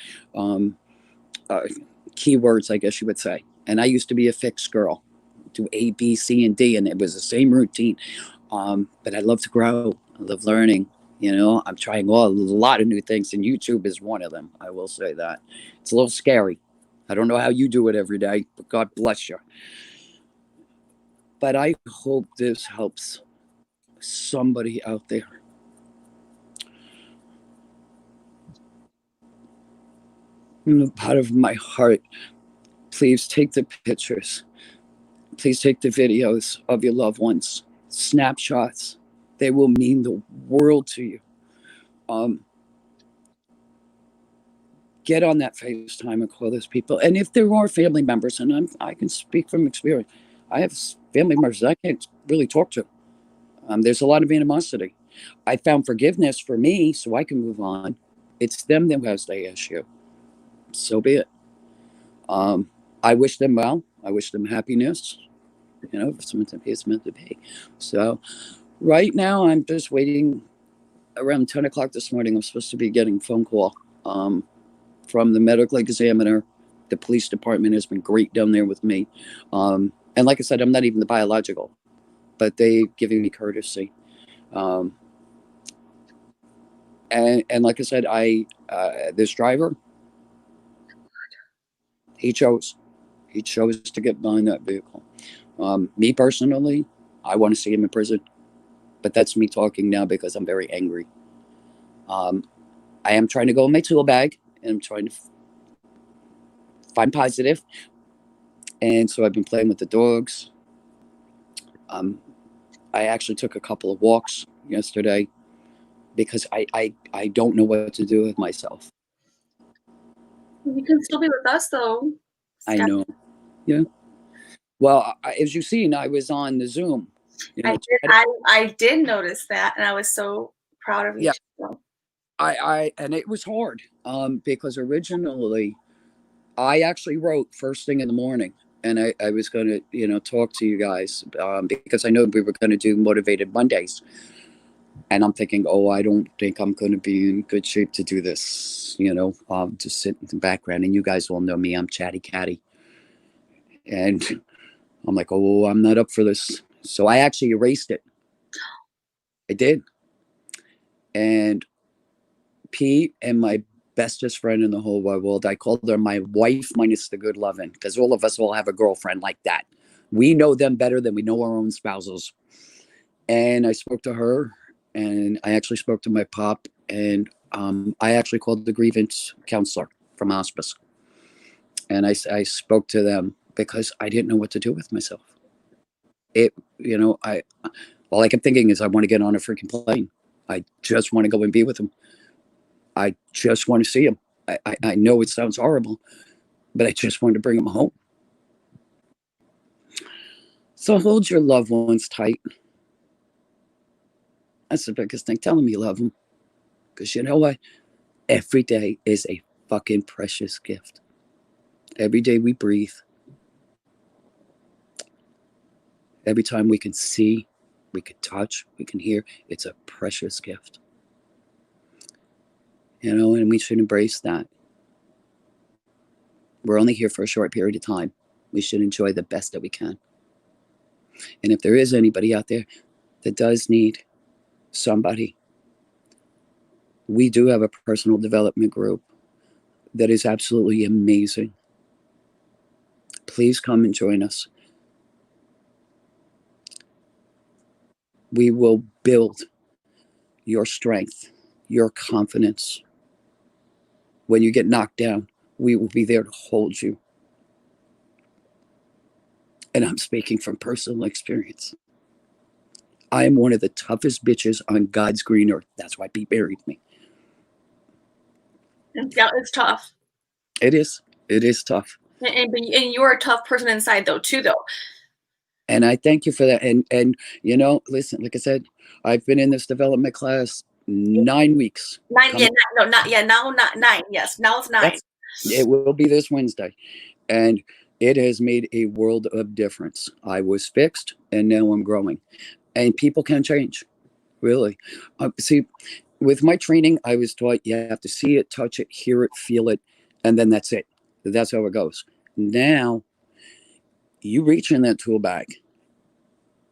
keywords, I guess you would say. And I used to be a fixed girl, do A, B, C, and D, and it was the same routine. But I love to grow. I love learning. I'm trying a lot of new things, and YouTube is one of them. I will say that. It's a little scary. I don't know how you do it every day, but God bless you. But I hope this helps somebody out there. Out of my heart, please take the pictures. Please take the videos of your loved ones, snapshots. They will mean the world to you. Get on that FaceTime and call those people. And if there are family members, and I can speak from experience, I have family members I can't really talk to. There's a lot of animosity. I found forgiveness for me so I can move on. It's them that has the issue. So be it. I wish them well. I wish them happiness. If it's meant to be, it's meant to be. So right now, I'm just waiting. Around 10 o'clock this morning, I'm supposed to be getting a phone call from the medical examiner. The police department has been great down there with me. And like I said, I'm not even the biological, but they've given me courtesy. And like I said, this driver, he chose to get behind that vehicle. Me personally, I want to see him in prison, but that's me talking now because I'm very angry. I am trying to go in my tool bag, and I'm trying to find positive. And so I've been playing with the dogs. I actually took a couple of walks yesterday because I don't know what to do with myself. You can still be with us, though. I know. Yeah. Well, as you've seen, I was on the Zoom. I did notice that, and I was so proud of you. Yeah. And it was hard because originally I actually wrote first thing in the morning, and I was going to talk to you guys because I know we were going to do Motivated Mondays. And I'm thinking, I don't think I'm going to be in good shape to do this, just sit in the background. And you guys all know me, I'm chatty catty. And I'm like, I'm not up for this. So I actually erased it. I did. And Pete and my bestest friend in the whole wide world, I called her my wife minus the good loving, because all of us all have a girlfriend like that. We know them better than we know our own spouses. And I spoke to her. And I actually spoke to my pop, and I actually called the grievance counselor from hospice. And I spoke to them because I didn't know what to do with myself. All I kept thinking is I want to get on a freaking plane. I just want to go and be with him. I just want to see him. I know it sounds horrible, but I just wanted to bring them home. So hold your loved ones tight. That's the biggest thing. Tell them you love them. Because you know what? Every day is a fucking precious gift. Every day we breathe, every time we can see, we can touch, we can hear, it's a precious gift. And we should embrace that. We're only here for a short period of time. We should enjoy the best that we can. And if there is anybody out there that does need somebody, we do have a personal development group that is absolutely amazing. Please come and join us. We will build your strength, your confidence. When you get knocked down, we will be there to hold you. And I'm speaking from personal experience. I am one of the toughest bitches on God's green earth. That's why Pete buried me. Yeah, it's tough. It is. It is tough. And you're a tough person inside, though, too, though. And I thank you for that. And listen, like I said, I've been in this development class 9 weeks. 9, yeah, no, not yeah, now not 9. Yes, now it's 9. It will be this Wednesday, and it has made a world of difference. I was fixed, and now I'm growing, and people can change, really. See, with my training, I was taught you have to see it, touch it, hear it, feel it, and then that's it. That's how it goes. Now, you reach in that tool bag,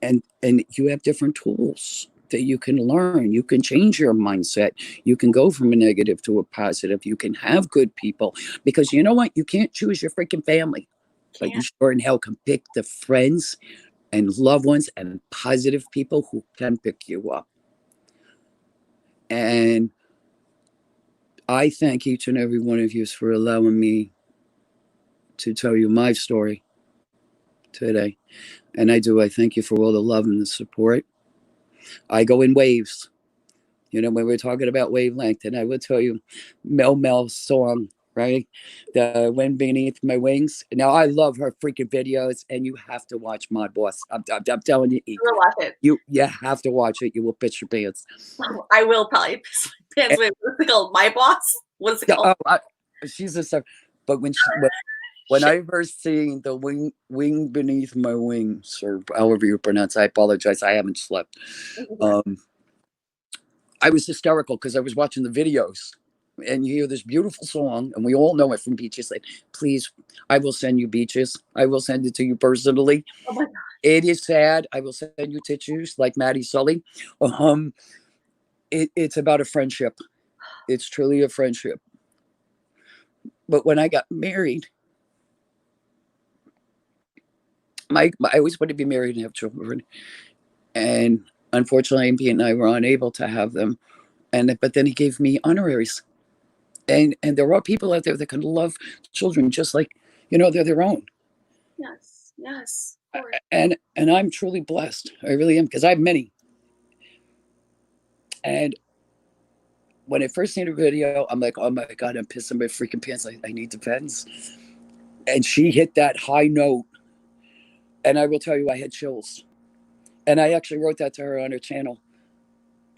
and you have different tools that you can learn. You can change your mindset. You can go from a negative to a positive. You can have good people, because you know what? You can't choose your freaking family, but you sure in hell can pick the friends and loved ones and positive people who can pick you up. And I thank each and every one of you for allowing me to tell you my story today. And I thank you for all the love and the support. I go in waves. When we're talking about wavelength, and I will tell you Mel Mel's song, right? The Wind Beneath My Wings. Now, I love her freaking videos, and you have to watch Mod Boss. I'm telling you. We'll watch it. You have to watch it. You will piss your pants. I will probably piss my pants. What's it called? My Boss? What's it called? She's a star. But when I first seen the wing beneath my wings, or however you pronounce, I apologize. I haven't slept. I was hysterical because I was watching the videos, and you hear this beautiful song, and we all know it from Beaches. Like, please, I will send you Beaches. I will send it to you personally. Oh my God. It is sad. I will send you tissues like Maddie Sully. It's about a friendship. It's truly a friendship. But when I got married, I always wanted to be married and have children. And unfortunately, Pete and I were unable to have them. But then he gave me honoraries. And there are people out there that can love children just like, they're their own. Yes. And I'm truly blessed. I really am, because I have many. And when I first seen the video, I'm like, oh my God, I'm pissing my freaking pants. I need defense. And she hit that high note. And I will tell you, I had chills. And I actually wrote that to her on her channel.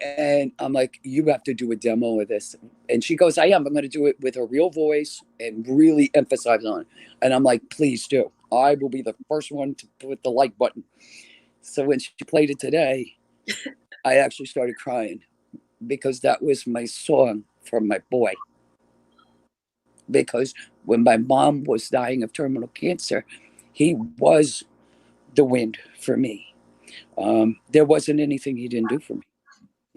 And I'm like, you have to do a demo of this. And she goes, I am. I'm going to do it with a real voice and really emphasize on it. And I'm like, please do. I will be the first one to put the like button. So when she played it today, I actually started crying, because that was my song for my boy. Because when my mom was dying of terminal cancer, he was the wind for me. There wasn't anything he didn't do for me.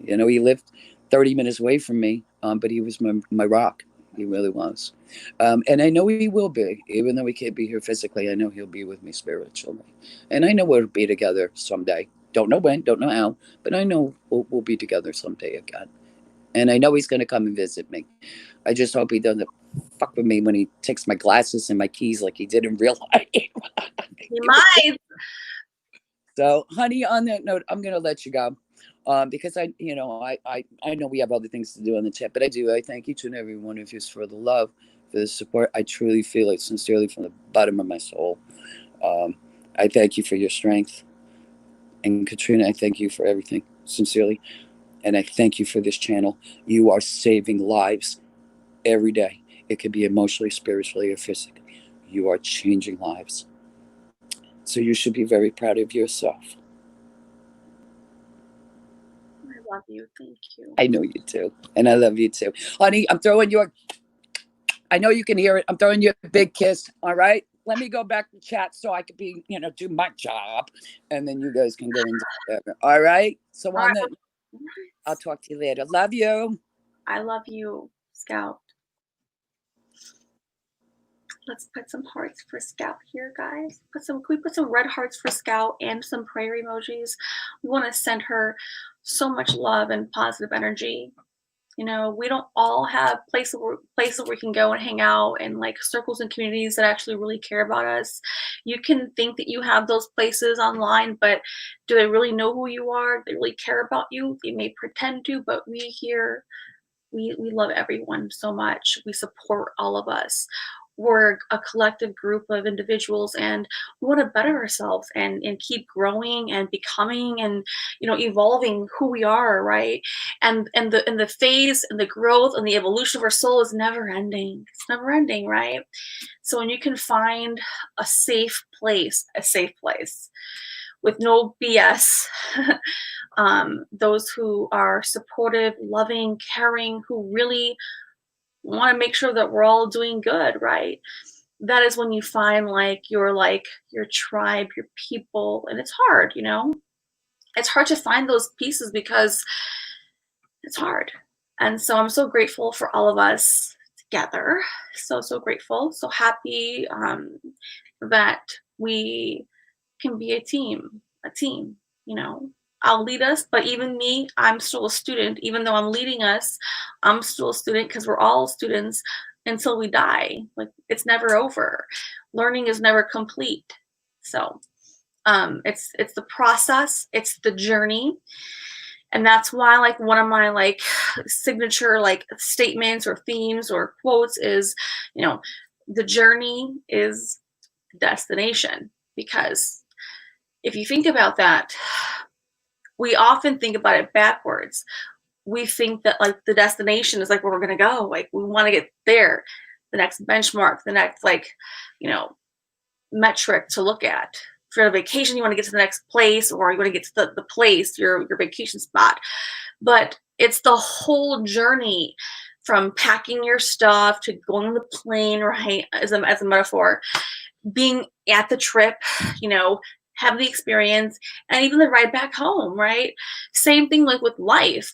He lived 30 minutes away from me, but he was my rock. He really was. And I know he will be, even though he can't be here physically. I know he'll be with me spiritually. And I know we'll be together someday. Don't know when, don't know how, but I know we'll be together someday again. And I know he's going to come and visit me. I just hope he doesn't fuck with me when he takes my glasses and my keys like he did in real life. He might. So, honey, on that note, I'm going to let you go. Because I know we have other things to do on the chat, but I thank each and every one of you for the love, for the support. I truly feel it sincerely from the bottom of my soul. I thank you for your strength. And Katrina, I thank you for everything, sincerely. And I thank you for this channel. You are saving lives every day. It could be emotionally, spiritually, or physically. You are changing lives. So you should be very proud of yourself. I love you. Thank you. I know you too. And I love you too. Honey, I'm throwing you I know you can hear it. I'm throwing you a big kiss. All right. Let me go back to chat so I could be, do my job. And then you guys can go into whatever. All right. So on that, I'll talk to you later. Love you. I love you, Scout. Let's put some hearts for Scout here, guys. Can we put some red hearts for Scout and some prayer emojis? We want to send her so much love and positive energy. We don't all have places where we can go and hang out, and like circles and communities that actually really care about us. You can think that you have those places online, but do they really know who you are? Do they really care about you? They may pretend to, but we here, we love everyone so much. We support all of us. We're a collective group of individuals, and we want to better ourselves and keep growing and becoming and evolving who we are, right? And the phase and the growth and the evolution of our soul is never ending. It's never ending, right? So when you can find a safe place with no BS, those who are supportive, loving, caring, who really want to make sure that we're all doing good, right? That is when you find your tribe, your people. And it's hard, it's hard to find those pieces because it's hard. And so I'm so grateful for all of us together. So grateful, so happy that we can be a team. I'll lead us, but even me, I'm still a student. Even though I'm leading us, I'm still a student, because we're all students until we die. Like, it's never over. Learning is never complete. So it's the process, it's the journey. And that's why one of my signature statements or themes or quotes is, the journey is the destination. Because if you think about that, we often think about it backwards. We think that the destination is where we're going to go. We want to get there, the next benchmark, the next metric to look at. If you're on a vacation, you want to get to the next place, or you want to get to the place, your vacation spot. But it's the whole journey, from packing your stuff to going on the plane, right? As a metaphor, being at the trip, have the experience, and even the ride back home, right? Same thing with life.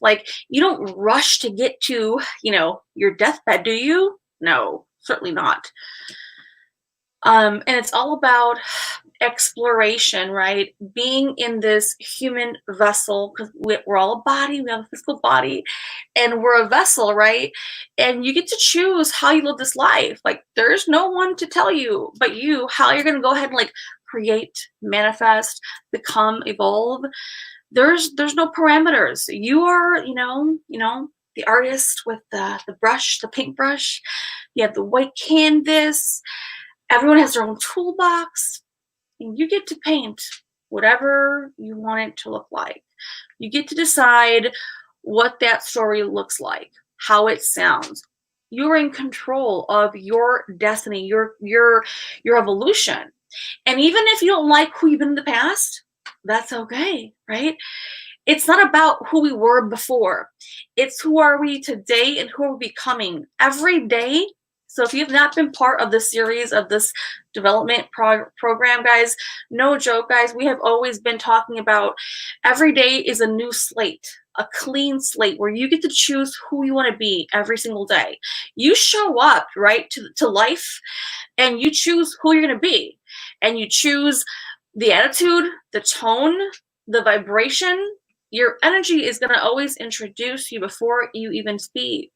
You don't rush to get to, your deathbed, do you? No, certainly not. And it's all about exploration, right? Being in this human vessel, because we're all a body, we have a physical body, and we're a vessel, right? And you get to choose how you live this life. There's no one to tell you but you how you're going to go ahead and create, manifest, become, evolve. There's no parameters. You are, the artist with the brush, the paintbrush. You have the white canvas. Everyone has their own toolbox, and you get to paint whatever you want it to look like. You get to decide what that story looks like, how it sounds. You're in control of your destiny, your evolution. And even if you don't like who you've been in the past, that's okay, right? It's not about who we were before. It's who are we today and who are we becoming every day. So if you have not been part of the series of this development program, guys, no joke, guys, we have always been talking about every day is a new slate, a clean slate, where you get to choose who you want to be every single day. You show up, right, to life, and you choose who you're going to be. And you choose the attitude, the tone, the vibration. Your energy is going to always introduce you before you even speak.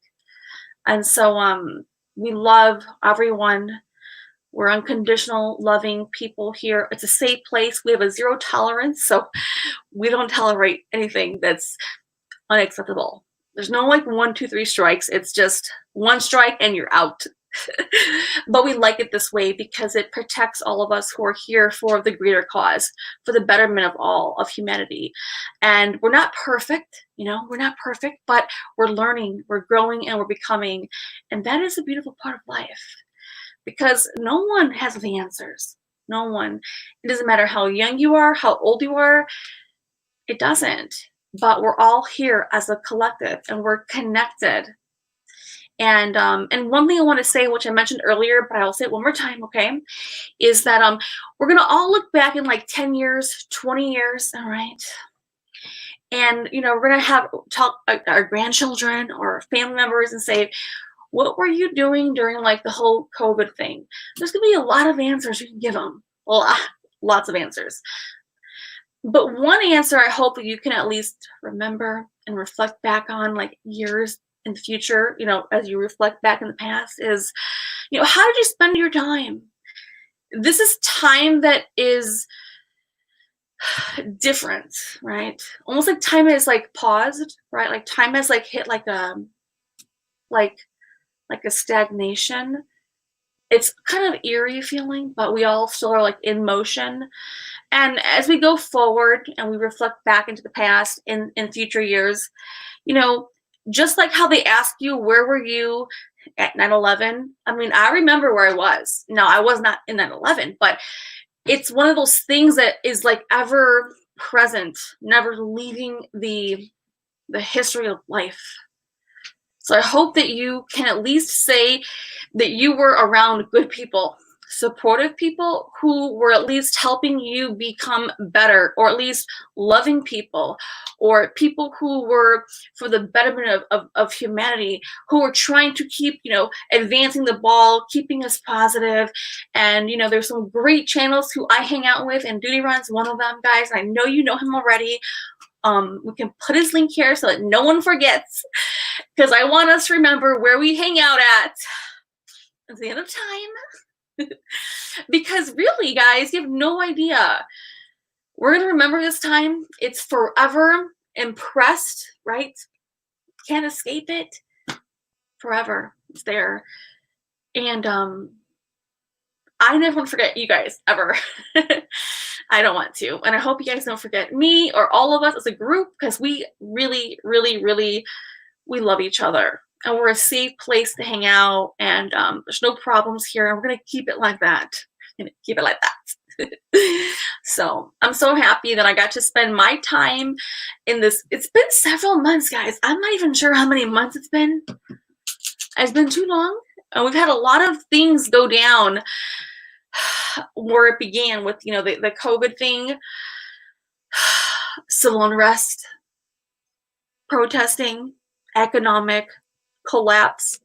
And so we love everyone We're unconditional, loving people here. It's a safe place. We have a zero tolerance, so we don't tolerate anything that's unacceptable. There's no like 1, 2, 3 strikes. It's just one strike and you're out. But we like it this way because it protects all of us who are here for the greater cause, for the betterment of all of humanity. And we're not perfect, we're not perfect, but we're learning, we're growing, and we're becoming. And that is a beautiful part of life because no one has the answers. No one. It doesn't matter how young you are, how old you are. It doesn't. But we're all here as a collective and we're connected. And one thing I want to say, which I mentioned earlier, but I'll say it one more time, okay, is that we're gonna all look back in like 10 years, 20 years, all right? And we're gonna have talk our grandchildren or family members and say, what were you doing during like the whole COVID thing? There's gonna be a lot of answers you can give them. Lots of answers. But one answer I hope that you can at least remember and reflect back on like years in the future, as you reflect back in the past is, how did you spend your time? This is time that is different, right? Almost like time is like paused, right? Like time has like hit like a stagnation. It's kind of eerie feeling, but we all still are like in motion. And as we go forward and we reflect back into the past in future years, just like how they ask you, where were you at 9/11? I mean, I remember where I was. No, I was not in 9/11, but it's one of those things that is like ever present, never leaving the history of life. So I hope that you can at least say that you were around good people, supportive people who were at least helping you become better, or at least loving people, or people who were for the betterment of humanity, who were trying to keep, advancing the ball, keeping us positive. And, there's some great channels who I hang out with, and Duty Run's one of them, guys. I know you know him already. We can put his link here so that no one forgets, because I want us to remember where we hang out at the end of time. Because really, guys, you have no idea. We're going to remember this time. It's forever impressed, right? Can't escape it. Forever. It's there. And I never want to forget you guys, ever. I don't want to. And I hope you guys don't forget me or all of us as a group, because we really, really, really, we love each other. And we're a safe place to hang out. And there's no problems here. And we're going to keep it like that. Keep it like that. So I'm so happy that I got to spend my time in this. It's been several months, guys. I'm not even sure how many months it's been. It's been too long. And we've had a lot of things go down where it began with, the COVID thing, civil unrest, protesting, economic collapse,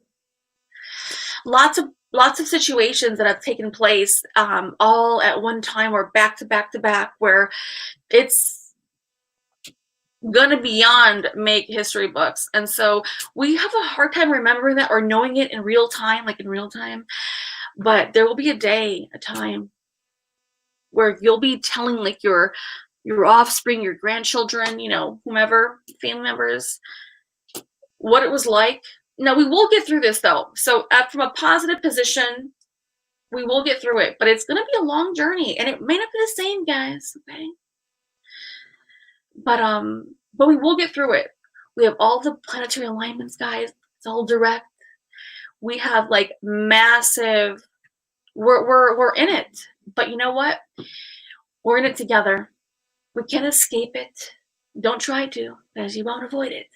lots of situations that have taken place all at one time or back to back to back, where it's gonna beyond make history books. And so we have a hard time remembering that or knowing it in real time, but there will be a time where you'll be telling like your offspring, your grandchildren, whomever, family members, what it was like. Now, we will get through this, though. So from a positive position, we will get through it. But it's going to be a long journey. And it may not be the same, guys. Okay? But we will get through it. We have all the planetary alignments, guys. It's all direct. We have, like, massive... We're in it. But you know what? We're in it together. We can't escape it. Don't try to, because you won't avoid it.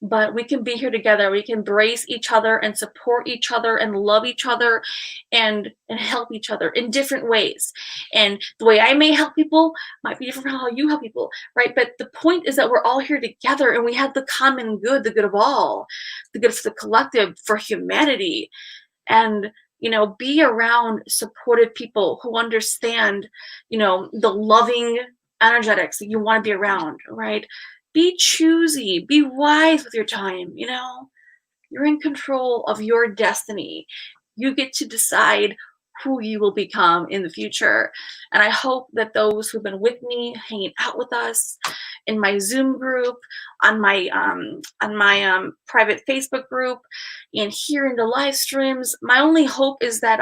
But we can be here together. We can embrace each other and support each other and love each other and help each other in different ways. And the way I may help people might be different from how you help people, right? But the point is that we're all here together and we have the common good, the good of all, the good for the collective, for humanity. And, be around supportive people who understand, the loving energetics that you want to be around, right? Be choosy, be wise with your time, You're in control of your destiny. You get to decide who you will become in the future. And I hope that those who've been with me, hanging out with us in my Zoom group, on my private Facebook group, and here in the live streams, my only hope is that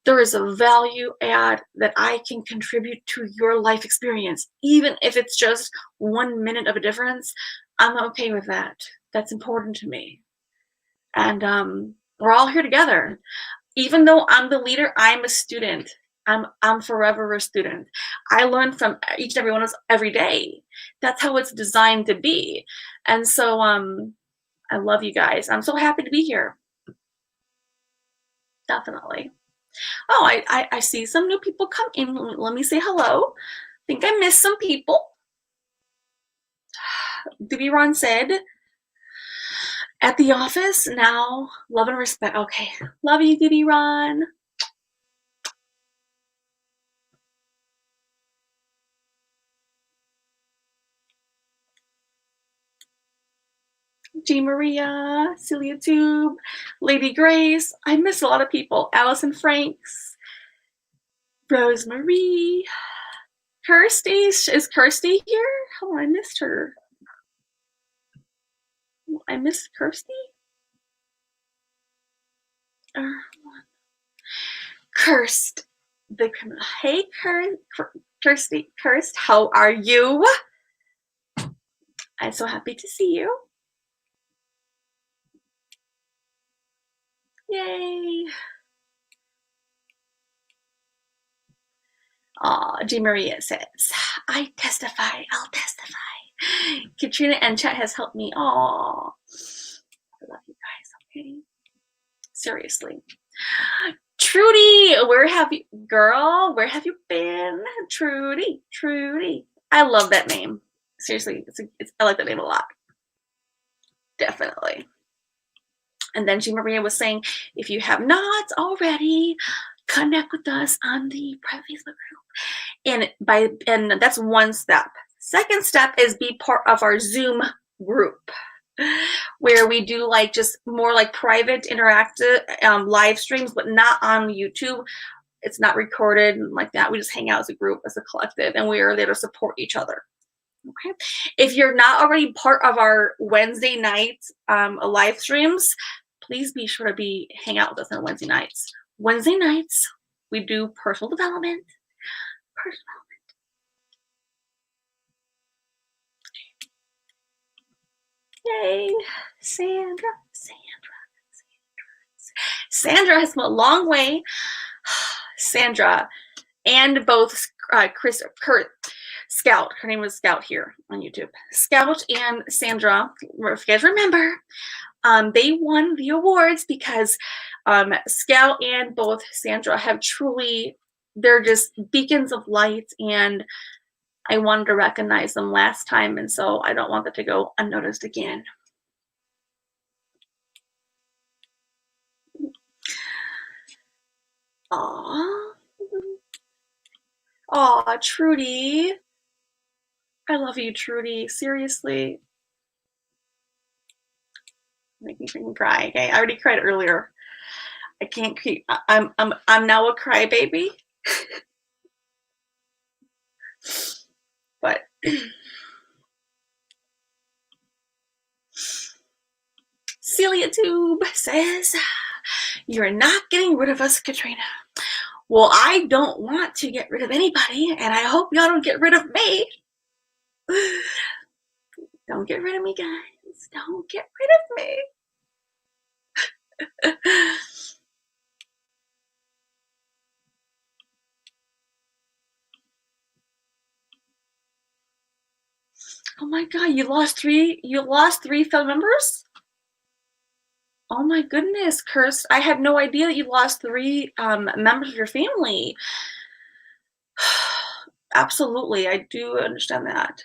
there is a value add that I can contribute to your life experience, even if it's just 1 minute of a difference. I'm okay with that. That's important to me. And we're all here together. Even though I'm the leader, I'm a student. I'm forever a student. I learn from each and every one of us every day. That's how it's designed to be. And so I love you guys. I'm so happy to be here. Definitely. Oh, I see some new people come in. Let me say hello. I think I missed some people. Debbie Ron said, at the office now, love and respect. Okay, love you, Debbie Ron. G. Maria, Celia Tube, Lady Grace. I miss a lot of people. Allison Franks, Rosemary, Kirsty. Is Kirsty here? Oh, I missed her. I missed Kirsty. Kirst, the criminal. Hey, Kirsty, Kirst, how are you? I'm so happy to see you. Yay. G. Maria says, I testify, I'll testify. Katrina and Chet has helped me. Aw, I love you guys, okay? Seriously. Trudy, where have you, girl, where have you been? Trudy, Trudy. I love that name. Seriously, I like that name a lot. Definitely. And then G. Maria was saying, if you have not already, connect with us on the private Facebook group. And that's one step. Second step is be part of our Zoom group, where we do like just more like private interactive live streams, but not on YouTube. It's not recorded like that. We just hang out as a group, as a collective, and we are there to support each other. Okay. If you're not already part of our Wednesday night live streams, please be sure to hang out with us on Wednesday nights. Wednesday nights, we do personal development. Yay, Sandra has come a long way. Sandra and both Scout, her name was Scout here on YouTube. Scout and Sandra, if you guys remember, they won the awards because Scout and both Sandra have truly, they're just beacons of light, and I wanted to recognize them last time, and so I don't want that to go unnoticed again. Aw, Trudy. I love you, Trudy. Seriously. Making me cry. Okay, I already cried earlier. I can't keep. I'm now a crybaby. But Celia Tube says, you're not getting rid of us, Katrina. Well, I don't want to get rid of anybody, and I hope y'all don't get rid of me. Don't get rid of me, guys. Don't get rid of me. Oh my God, you lost three family members? Oh my goodness, Kirst. I had no idea that you lost 3 members of your family. Absolutely, I do understand that.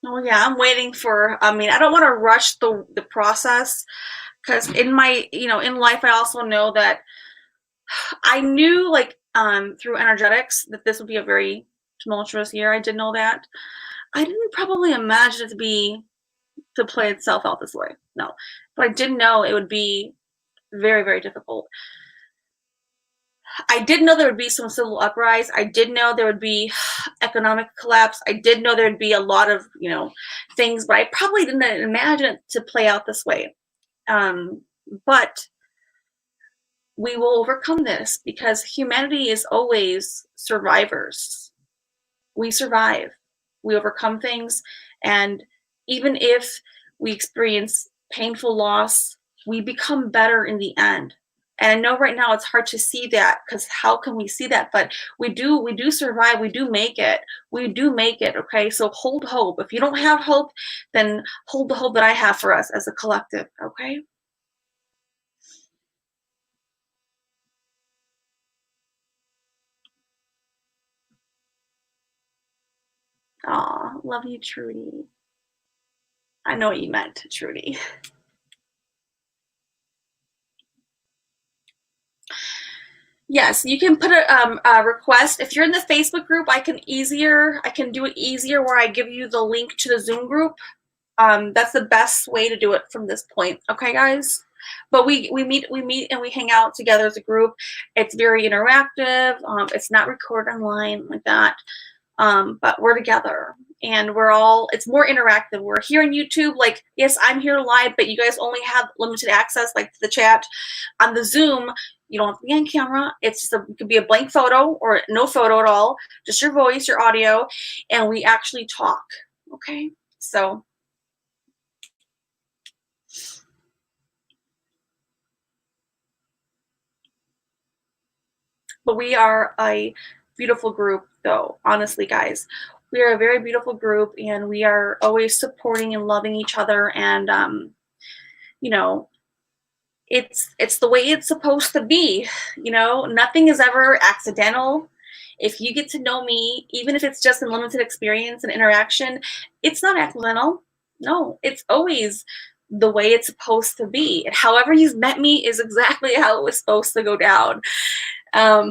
Oh yeah, I'm waiting for, I mean, I don't want to rush the process because in my, in life, I also know that I knew like through energetics that this would be a very tumultuous year. I did know that. I didn't probably imagine it to play itself out this way. No. But I did know it would be very, very difficult. I did know there would be some civil uprise. I did know there would be economic collapse. I did know there would be a lot of, things, but I probably didn't imagine it to play out this way. But we will overcome this because humanity is always survivors. We survive. We overcome things. And even if we experience painful loss, we become better in the end. And I know right now it's hard to see that because how can we see that? But we do survive. We do make it. We do make it. Okay. So hold hope. If you don't have hope, then hold the hope that I have for us as a collective. Okay. Aw, love you, Trudy. I know what you meant, Trudy. Yes, you can put a request. If you're in the Facebook group, I can do it easier where I give you the link to the Zoom group. That's the best way to do it from this point. Okay, guys? But we meet and we hang out together as a group. It's very interactive. It's not recorded online like that. But we're together and it's more interactive. We're here on YouTube. Like, yes, I'm here live, but you guys only have limited access, like to the chat. On the Zoom, you don't have to be on camera. It could be a blank photo or no photo at all, just your voice, your audio, and we actually talk. Okay, so. But we are a beautiful group, though, honestly, guys. We are a very beautiful group, and we are always supporting and loving each other. And, it's the way it's supposed to be. Nothing is ever accidental. If you get to know me, even if it's just in limited experience and interaction, it's not accidental. No, it's always the way it's supposed to be. And however you've met me is exactly how it was supposed to go down. I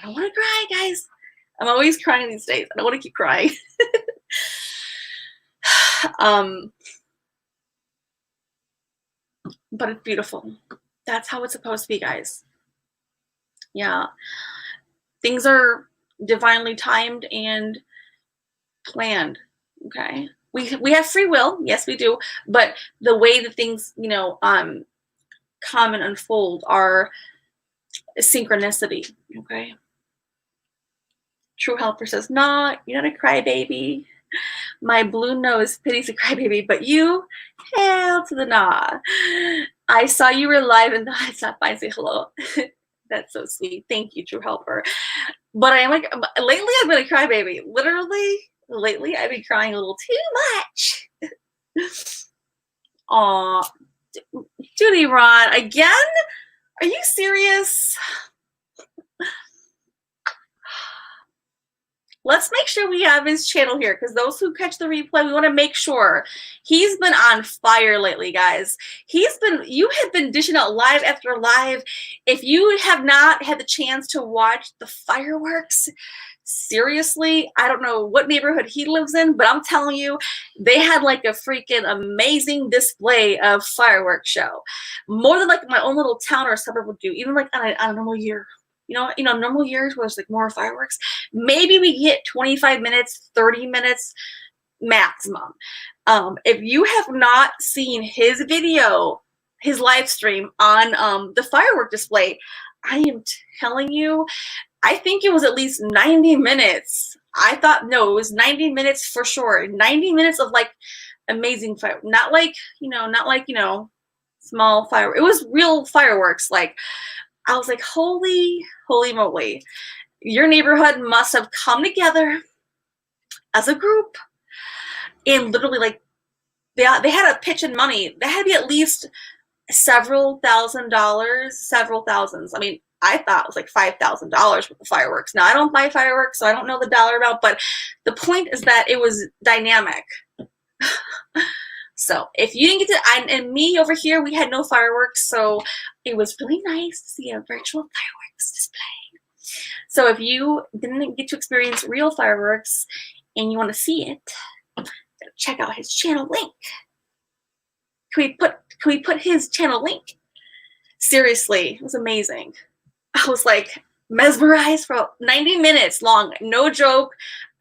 don't want to cry, guys. I'm always crying these days. I don't want to keep crying. But it's beautiful. That's how it's supposed to be, guys. Yeah. Things are divinely timed and planned. Okay. We have free will. Yes, we do. But the way that things, come and unfold are synchronicity. Okay. True Helper says, "Nah, you're not a crybaby. My blue nose pities a crybaby, but you, hell to the nah. I saw you were live and thought it's not fine. Say hello." That's so sweet. Thank you, True Helper. But I am like, lately I've been a crybaby. Literally, lately I've been crying a little too much. Aw, Judy Ron, again? Are you serious? Let's make sure we have his channel here because those who catch the replay, we want to make sure. He's been on fire lately, guys. You have been dishing out live after live. If you have not had the chance to watch the fireworks, seriously, I don't know what neighborhood he lives in, but I'm telling you, they had like a freaking amazing display of fireworks show. More than like my own little town or suburb would do, even like on a normal year. Normal years where it's like more fireworks, maybe we get 25 minutes, 30 minutes maximum. If you have not seen his video, his live stream on the firework display, I am telling you, I think it was at least 90 minutes. I thought, no, it was 90 minutes for sure. 90 minutes of like amazing fire, not like small fireworks. It was real fireworks. Like, I was like, holy moly. Your neighborhood must have come together as a group and literally like they had a pitch in money. That had to be at least several thousands. I mean, I thought it was like $5,000 with the fireworks. Now I don't buy fireworks, so I don't know the dollar amount, but the point is that it was dynamic. So if you didn't get to, and me over here, we had no fireworks, so it was really nice to see a virtual fireworks display. So if you didn't get to experience real fireworks and you want to see it, check out his channel link. Can we put his channel link? Seriously, it was amazing. I was like mesmerized for 90 minutes long, no joke.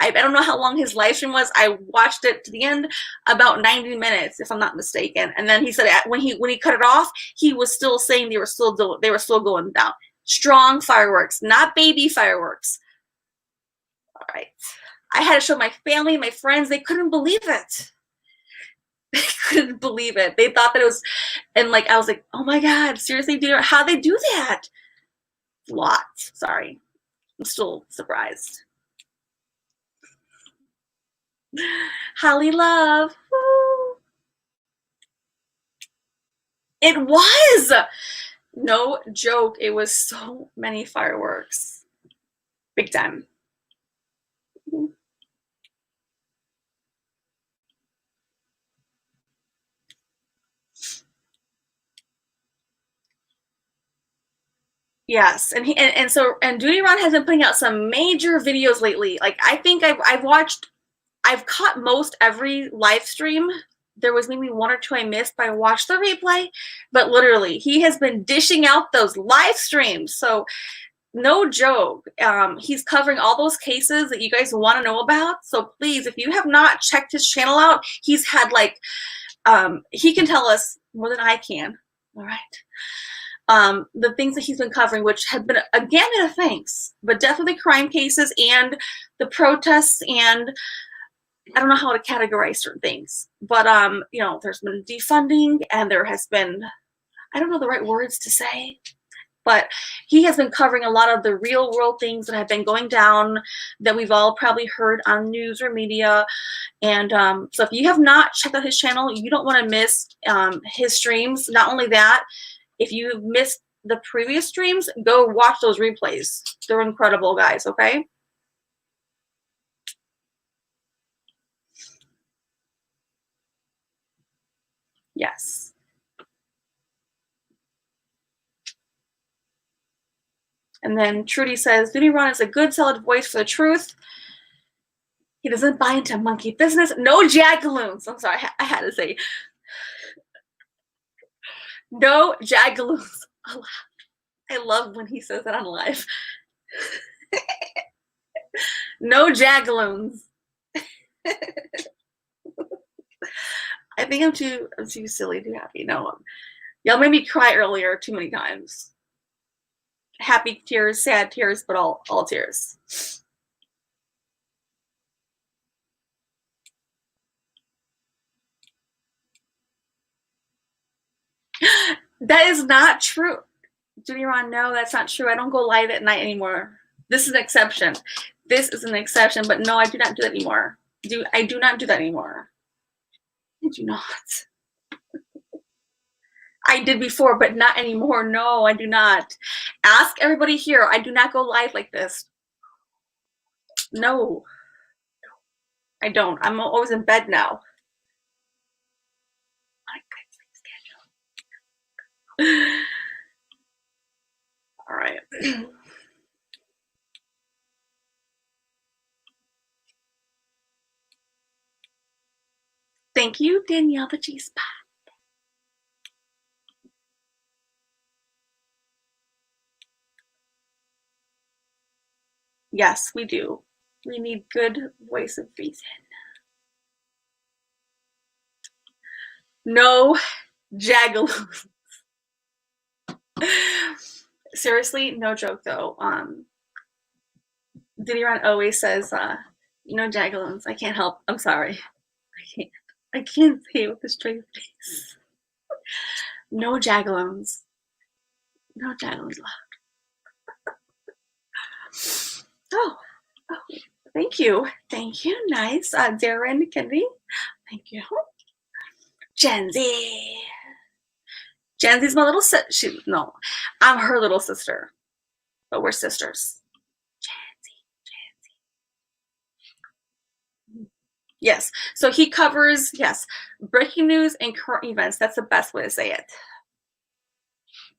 I don't know how long his live stream was. I watched it to the end, about 90 minutes, if I'm not mistaken. And then he said when he cut it off, he was still saying they were still going down. Strong fireworks, not baby fireworks. All right. I had to show my family, my friends. They couldn't believe it. They couldn't believe it. They thought that it was, and like I was like, oh my God, seriously, how'd they do that? Lots. Sorry. I'm still surprised. Holly Love. Woo. It was. No joke. It was so many fireworks. Big time. Yes, and Duty Ron has been putting out some major videos lately. Like I think I've caught most every live stream. There was maybe one or two I missed, but I watched the replay. But literally, he has been dishing out those live streams. So no joke. He's covering all those cases that you guys want to know about. So please, if you have not checked his channel out, he's had like he can tell us more than I can. All right. The things that he's been covering, which have been a gamut of things, but definitely crime cases and the protests, and I don't know how to categorize certain things, but you know, there's been defunding, and there has been, I don't know the right words to say, but he has been covering a lot of the real world things that have been going down that we've all probably heard on news or media. And so if you have not checked out his channel, you don't want to miss his streams. Not only that, if you've missed the previous streams, go watch those replays. They're incredible, guys, okay? Yes. And then Trudy says, Duty Ron is a good, solid voice for the truth. He doesn't buy into monkey business. No jagaloons. I'm sorry, I had to say. No jagaloons. I love when he says that on live. No jagaloons. I think I'm too silly, too happy. No, y'all made me cry earlier too many times. Happy tears, sad tears, but all tears. That is not true. Judy Ron, no, that's not true. I don't go live at night anymore. This is an exception. This is an exception, but no, I do not do that anymore. I do not do that anymore. I do not. I did before, but not anymore. No, I do not. Ask everybody here. I do not go live like this. No, I don't. I'm always in bed now. All right. Thank you, Danielle the G-Spot. Yes, we do. We need good voice of reason. No jagaloons. Seriously, no joke though. Diddy Ron always says, no jagaloons. I can't help. I'm sorry. I can't say it with a straight face. No jagaloons. No jagaloons allowed. Oh, thank you. Thank you. Nice. Darren Kennedy. Thank you. Gen Z. Gen Z's my little sister. No, I'm her little sister. but we're sisters. Yes. So he covers, yes, breaking news and current events. That's the best way to say it.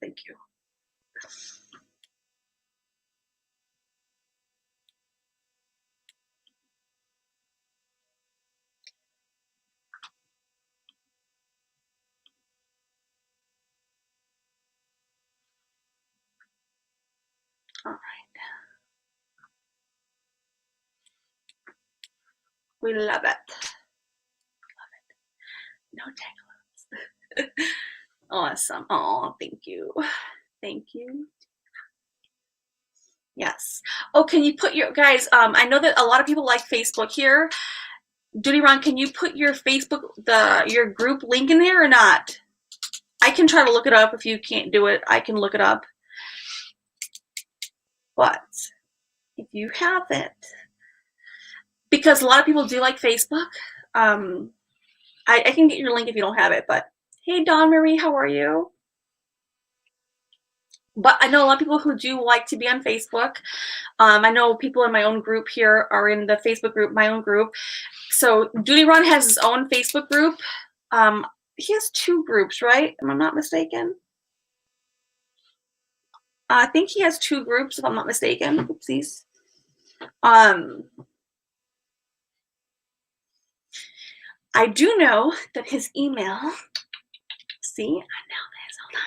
Thank you. All right. We love it. Love it. No tangles. Awesome. Oh, thank you. Thank you. Yes. Oh, can you put your guys? I know that a lot of people like Facebook here. Duty Ron, can you put your Facebook, your group link in there or not? I can try to look it up. If you can't do it, I can look it up. But if you have it, because a lot of people do like Facebook, I can get your link if you don't have it. But hey, Dawn Marie, how are you? But I know a lot of people who do like to be on Facebook. I know people in my own group here are in the Facebook group, my own group. So Duty Ron has his own Facebook group. He has 2 groups, right? Am I not mistaken? I think he has 2 groups, if I'm not mistaken. Oopsies. I do know that his email. See, I know this. Hold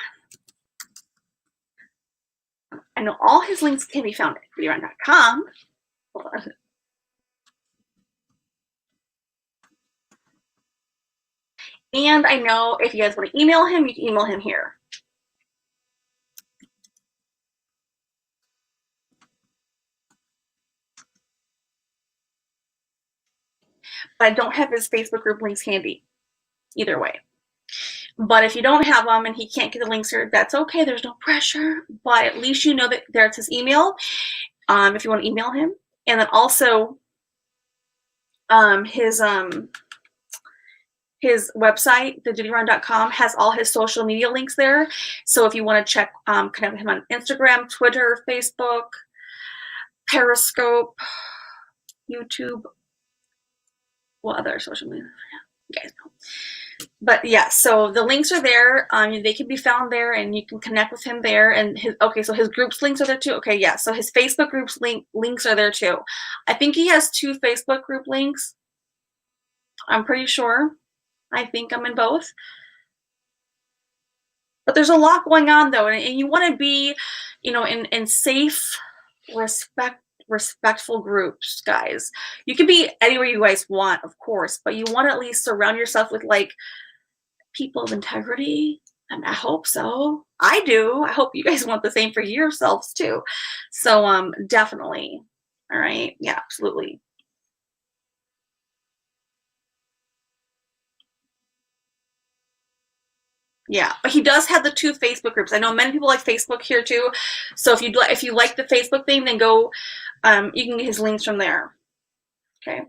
on. I know all his links can be found at dutyron.com. And I know if you guys want to email him, you can email him here. But I don't have his Facebook group links handy either way. But if you don't have them and he can't get the links here, that's okay. There's no pressure. But at least you know that there's his email if you want to email him. And then also his website, thedutyron.com, has all his social media links there. So if you want to check connect with him on Instagram, Twitter, Facebook, Periscope, YouTube, what other social media? You guys know. But yeah, so the links are there. They can be found there, and you can connect with him there. And so his groups links are there too. Okay, yeah. So his Facebook groups links are there too. I think he has 2 Facebook group links. I'm pretty sure. I think I'm in both. But there's a lot going on though, and you want to be, in safe, respectful groups, guys. You can be anywhere you guys want, of course, but you want to at least surround yourself with like people of integrity. And I hope so. I do. I hope you guys want the same for yourselves too. So definitely. All right. Yeah, absolutely. Yeah, but he does have the 2 Facebook groups. I know many people like Facebook here too. So if you like the Facebook thing, then go. You can get his links from there. Okay.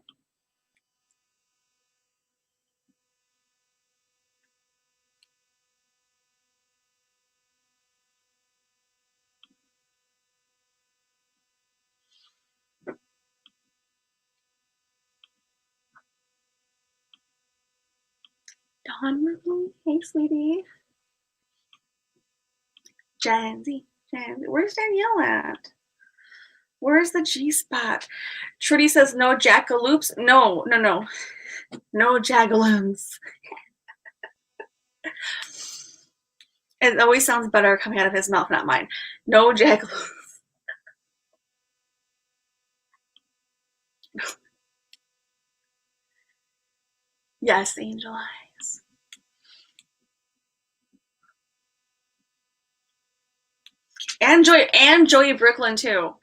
Dawn Marie, hey sweetie. Janzy. Where's Danielle at? Where's the G spot? Trudy says no jackaloops. No. No jagaloons. It always sounds better coming out of his mouth, not mine. No jagaloons. Yes, Angel Eyes. And Joey Brooklyn too.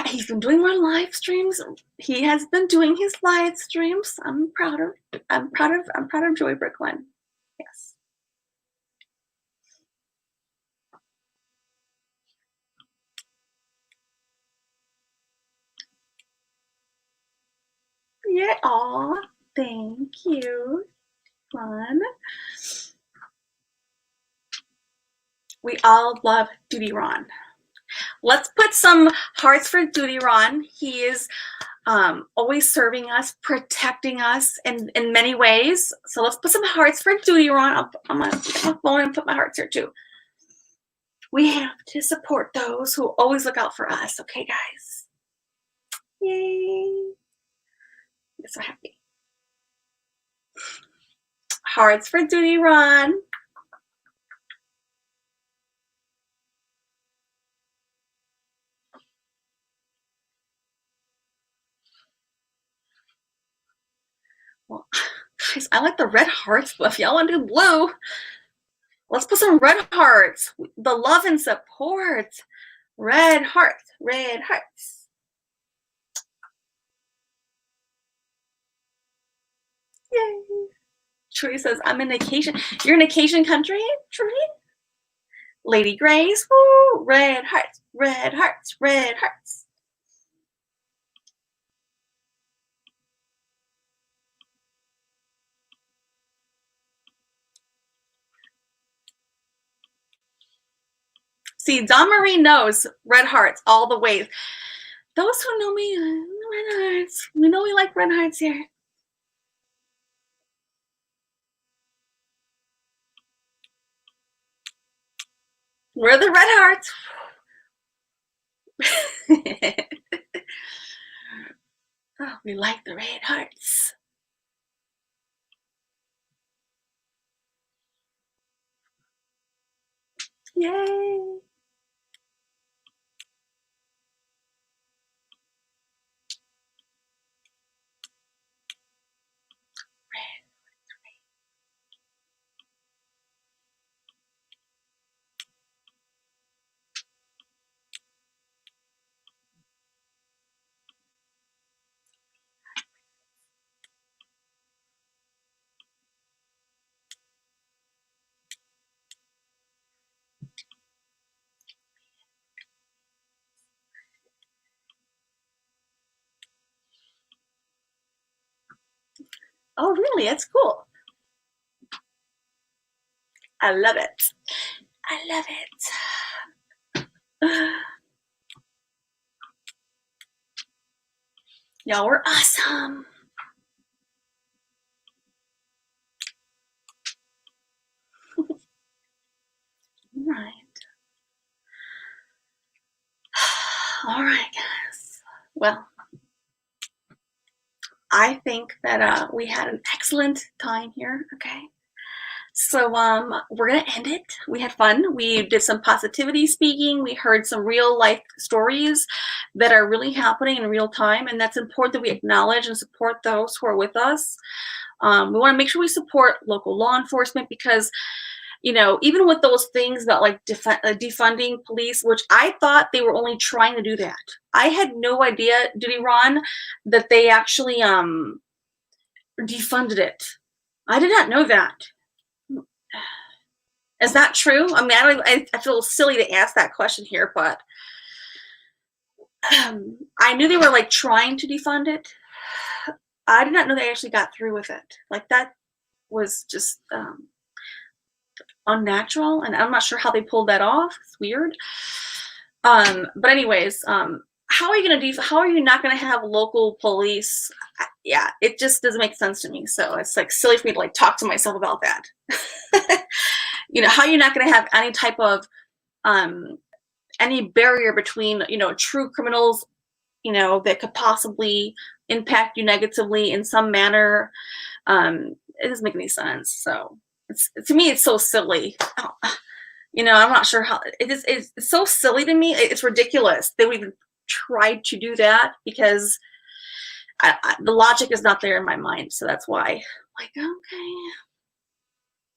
He's been doing more live streams. He has been doing his live streams. I'm proud of Joey Brooklyn. Yes. Yeah. Aw, thank you. Fun. We all love Duty Ron. Let's put some hearts for Duty Ron. He is always serving us, protecting us in many ways. So let's put some hearts for Duty Ron. I'm going to get my phone and put my hearts here too. We have to support those who always look out for us. Okay, guys? Yay. I'm so happy. Hearts for Duty Ron. Well, guys, I like the red hearts, but if y'all want to do blue, let's put some red hearts. The love and support. Red hearts. Red hearts. Yay. Trudy says, I'm in vacation. You're in a vacation country, Trudy? Lady Grace. Woo. Red hearts. Red hearts. Red hearts. See, Dawn Marie knows red hearts all the ways. Those who know me, red hearts. We know we like red hearts here. We're the red hearts. Oh, we like the red hearts. Yay. Oh, really? That's cool. I love it. I love it. Y'all were awesome. All right. All right, guys. Well, I think that we had an excellent time here. Okay. So we're gonna end it. We had fun. We did some positivity speaking. We heard some real life stories that are really happening in real time, and that's important that we acknowledge and support those who are with us. We want to make sure we support local law enforcement because, you know, even with those things about like defunding police, which I thought they were only trying to do that. I had no idea, Duty Ron, that they actually defunded it. I did not know that. Is that true? I mean, I feel silly to ask that question here, but I knew they were like trying to defund it. I did not know they actually got through with it. Like that was just unnatural, and I'm not sure how they pulled that off. It's weird. But anyways, how are you gonna how are you not gonna have local police? Yeah, it just doesn't make sense to me. So it's like silly for me to like talk to myself about that. You know, how are you not gonna have any type of any barrier between, you know, true criminals, you know, that could possibly impact you negatively in some manner? It doesn't make any sense. So it's, to me, it's so silly. You know, I'm not sure how it's so silly to me. It's ridiculous. They would even try to do that because the logic is not there in my mind. So that's why, like, okay.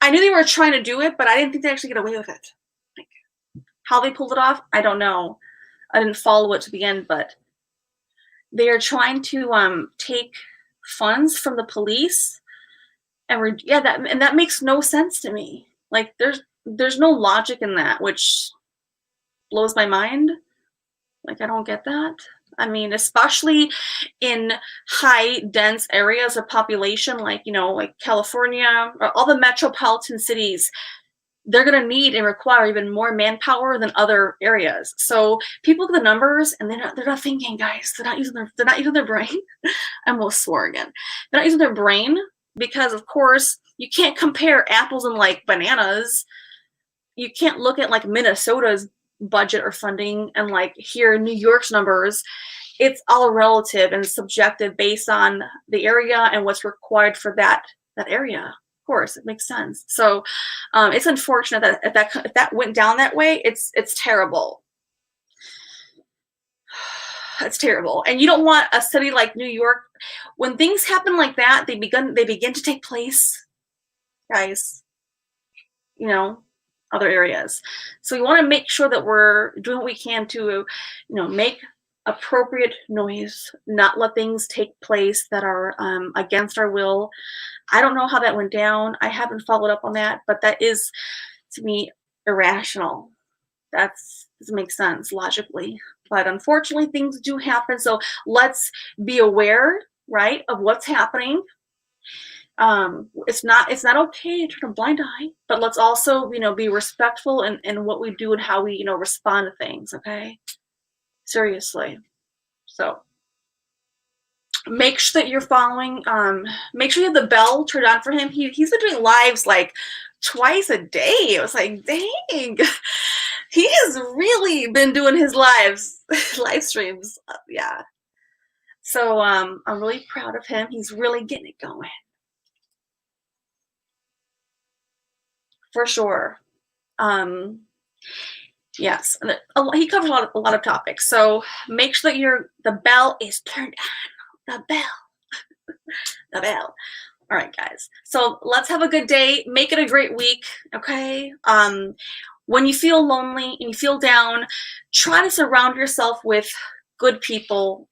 I knew they were trying to do it, but I didn't think they actually get away with it. Like, how they pulled it off, I don't know. I didn't follow it to the end, but they are trying to take funds from the police, and that makes no sense to me. Like, there's no logic in that, which blows my mind. Like, I don't get that. I mean, especially in high dense areas of population, like, you know, like California or all the metropolitan cities, they're going to need and require even more manpower than other areas. So people look at the numbers and they're not thinking, guys. They're not using their brain. I almost swore again. They're not using their brain because, of course, you can't compare apples and like bananas. You can't look at like Minnesota's budget or funding and like here New York's numbers. It's all relative and subjective based on the area and what's required for that area. Of course, it makes sense. So it's unfortunate that if that went down that way, it's terrible. It's terrible. And you don't want a city like New York, when things happen like that, they begin to take place, guys, you know, other areas. So we want to make sure that we're doing what we can to, you know, make appropriate noise, not let things take place that are against our will. I don't know how that went down. I haven't followed up on that, but that is, to me, irrational. That doesn't make sense logically. But unfortunately, things do happen. So let's be aware, right, of what's happening. It's not okay to turn a blind eye, but let's also, you know, be respectful in what we do and how we, you know, respond to things. Okay, seriously. So make sure that you're following. Make sure you have the bell turned on for him. He's been doing lives like twice a day. It was like, dang. He has really been doing his live streams. Yeah. So I'm really proud of him. He's really getting it going. For sure. Yes. He covers a lot of topics. So make sure that the bell is turned on. The bell. The bell. All right, guys. So let's have a good day. Make it a great week. Okay. When you feel lonely and you feel down, try to surround yourself with good people.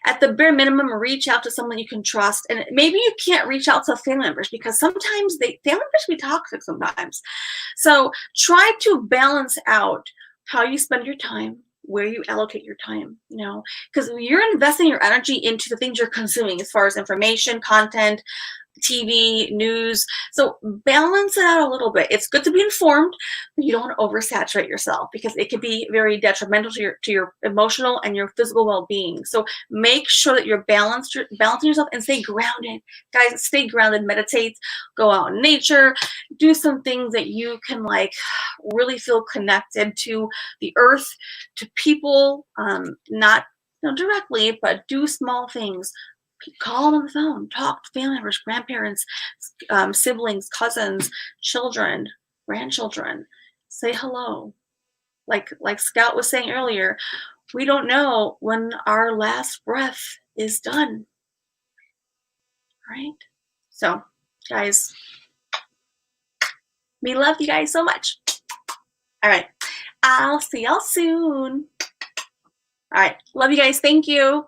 At the bare minimum, reach out to someone you can trust. And maybe you can't reach out to family members because sometimes family members can be toxic sometimes. So try to balance out how you spend your time, where you allocate your time, you know, because you're investing your energy into the things you're consuming as far as information, content, TV, news. So balance it out a little bit. It's good to be informed, but you don't want to oversaturate yourself because it can be very detrimental to your emotional and your physical well-being. So make sure that you're balancing yourself and stay grounded. Guys, stay grounded, meditate, go out in nature, do some things that you can like really feel connected to the earth, to people, not directly, but do small things. Call them on the phone, talk to family members, grandparents, siblings, cousins, children, grandchildren. Say hello. Like Scout was saying earlier, we don't know when our last breath is done. Right? So, guys, we love you guys so much. All right. I'll see y'all soon. All right. Love you guys. Thank you.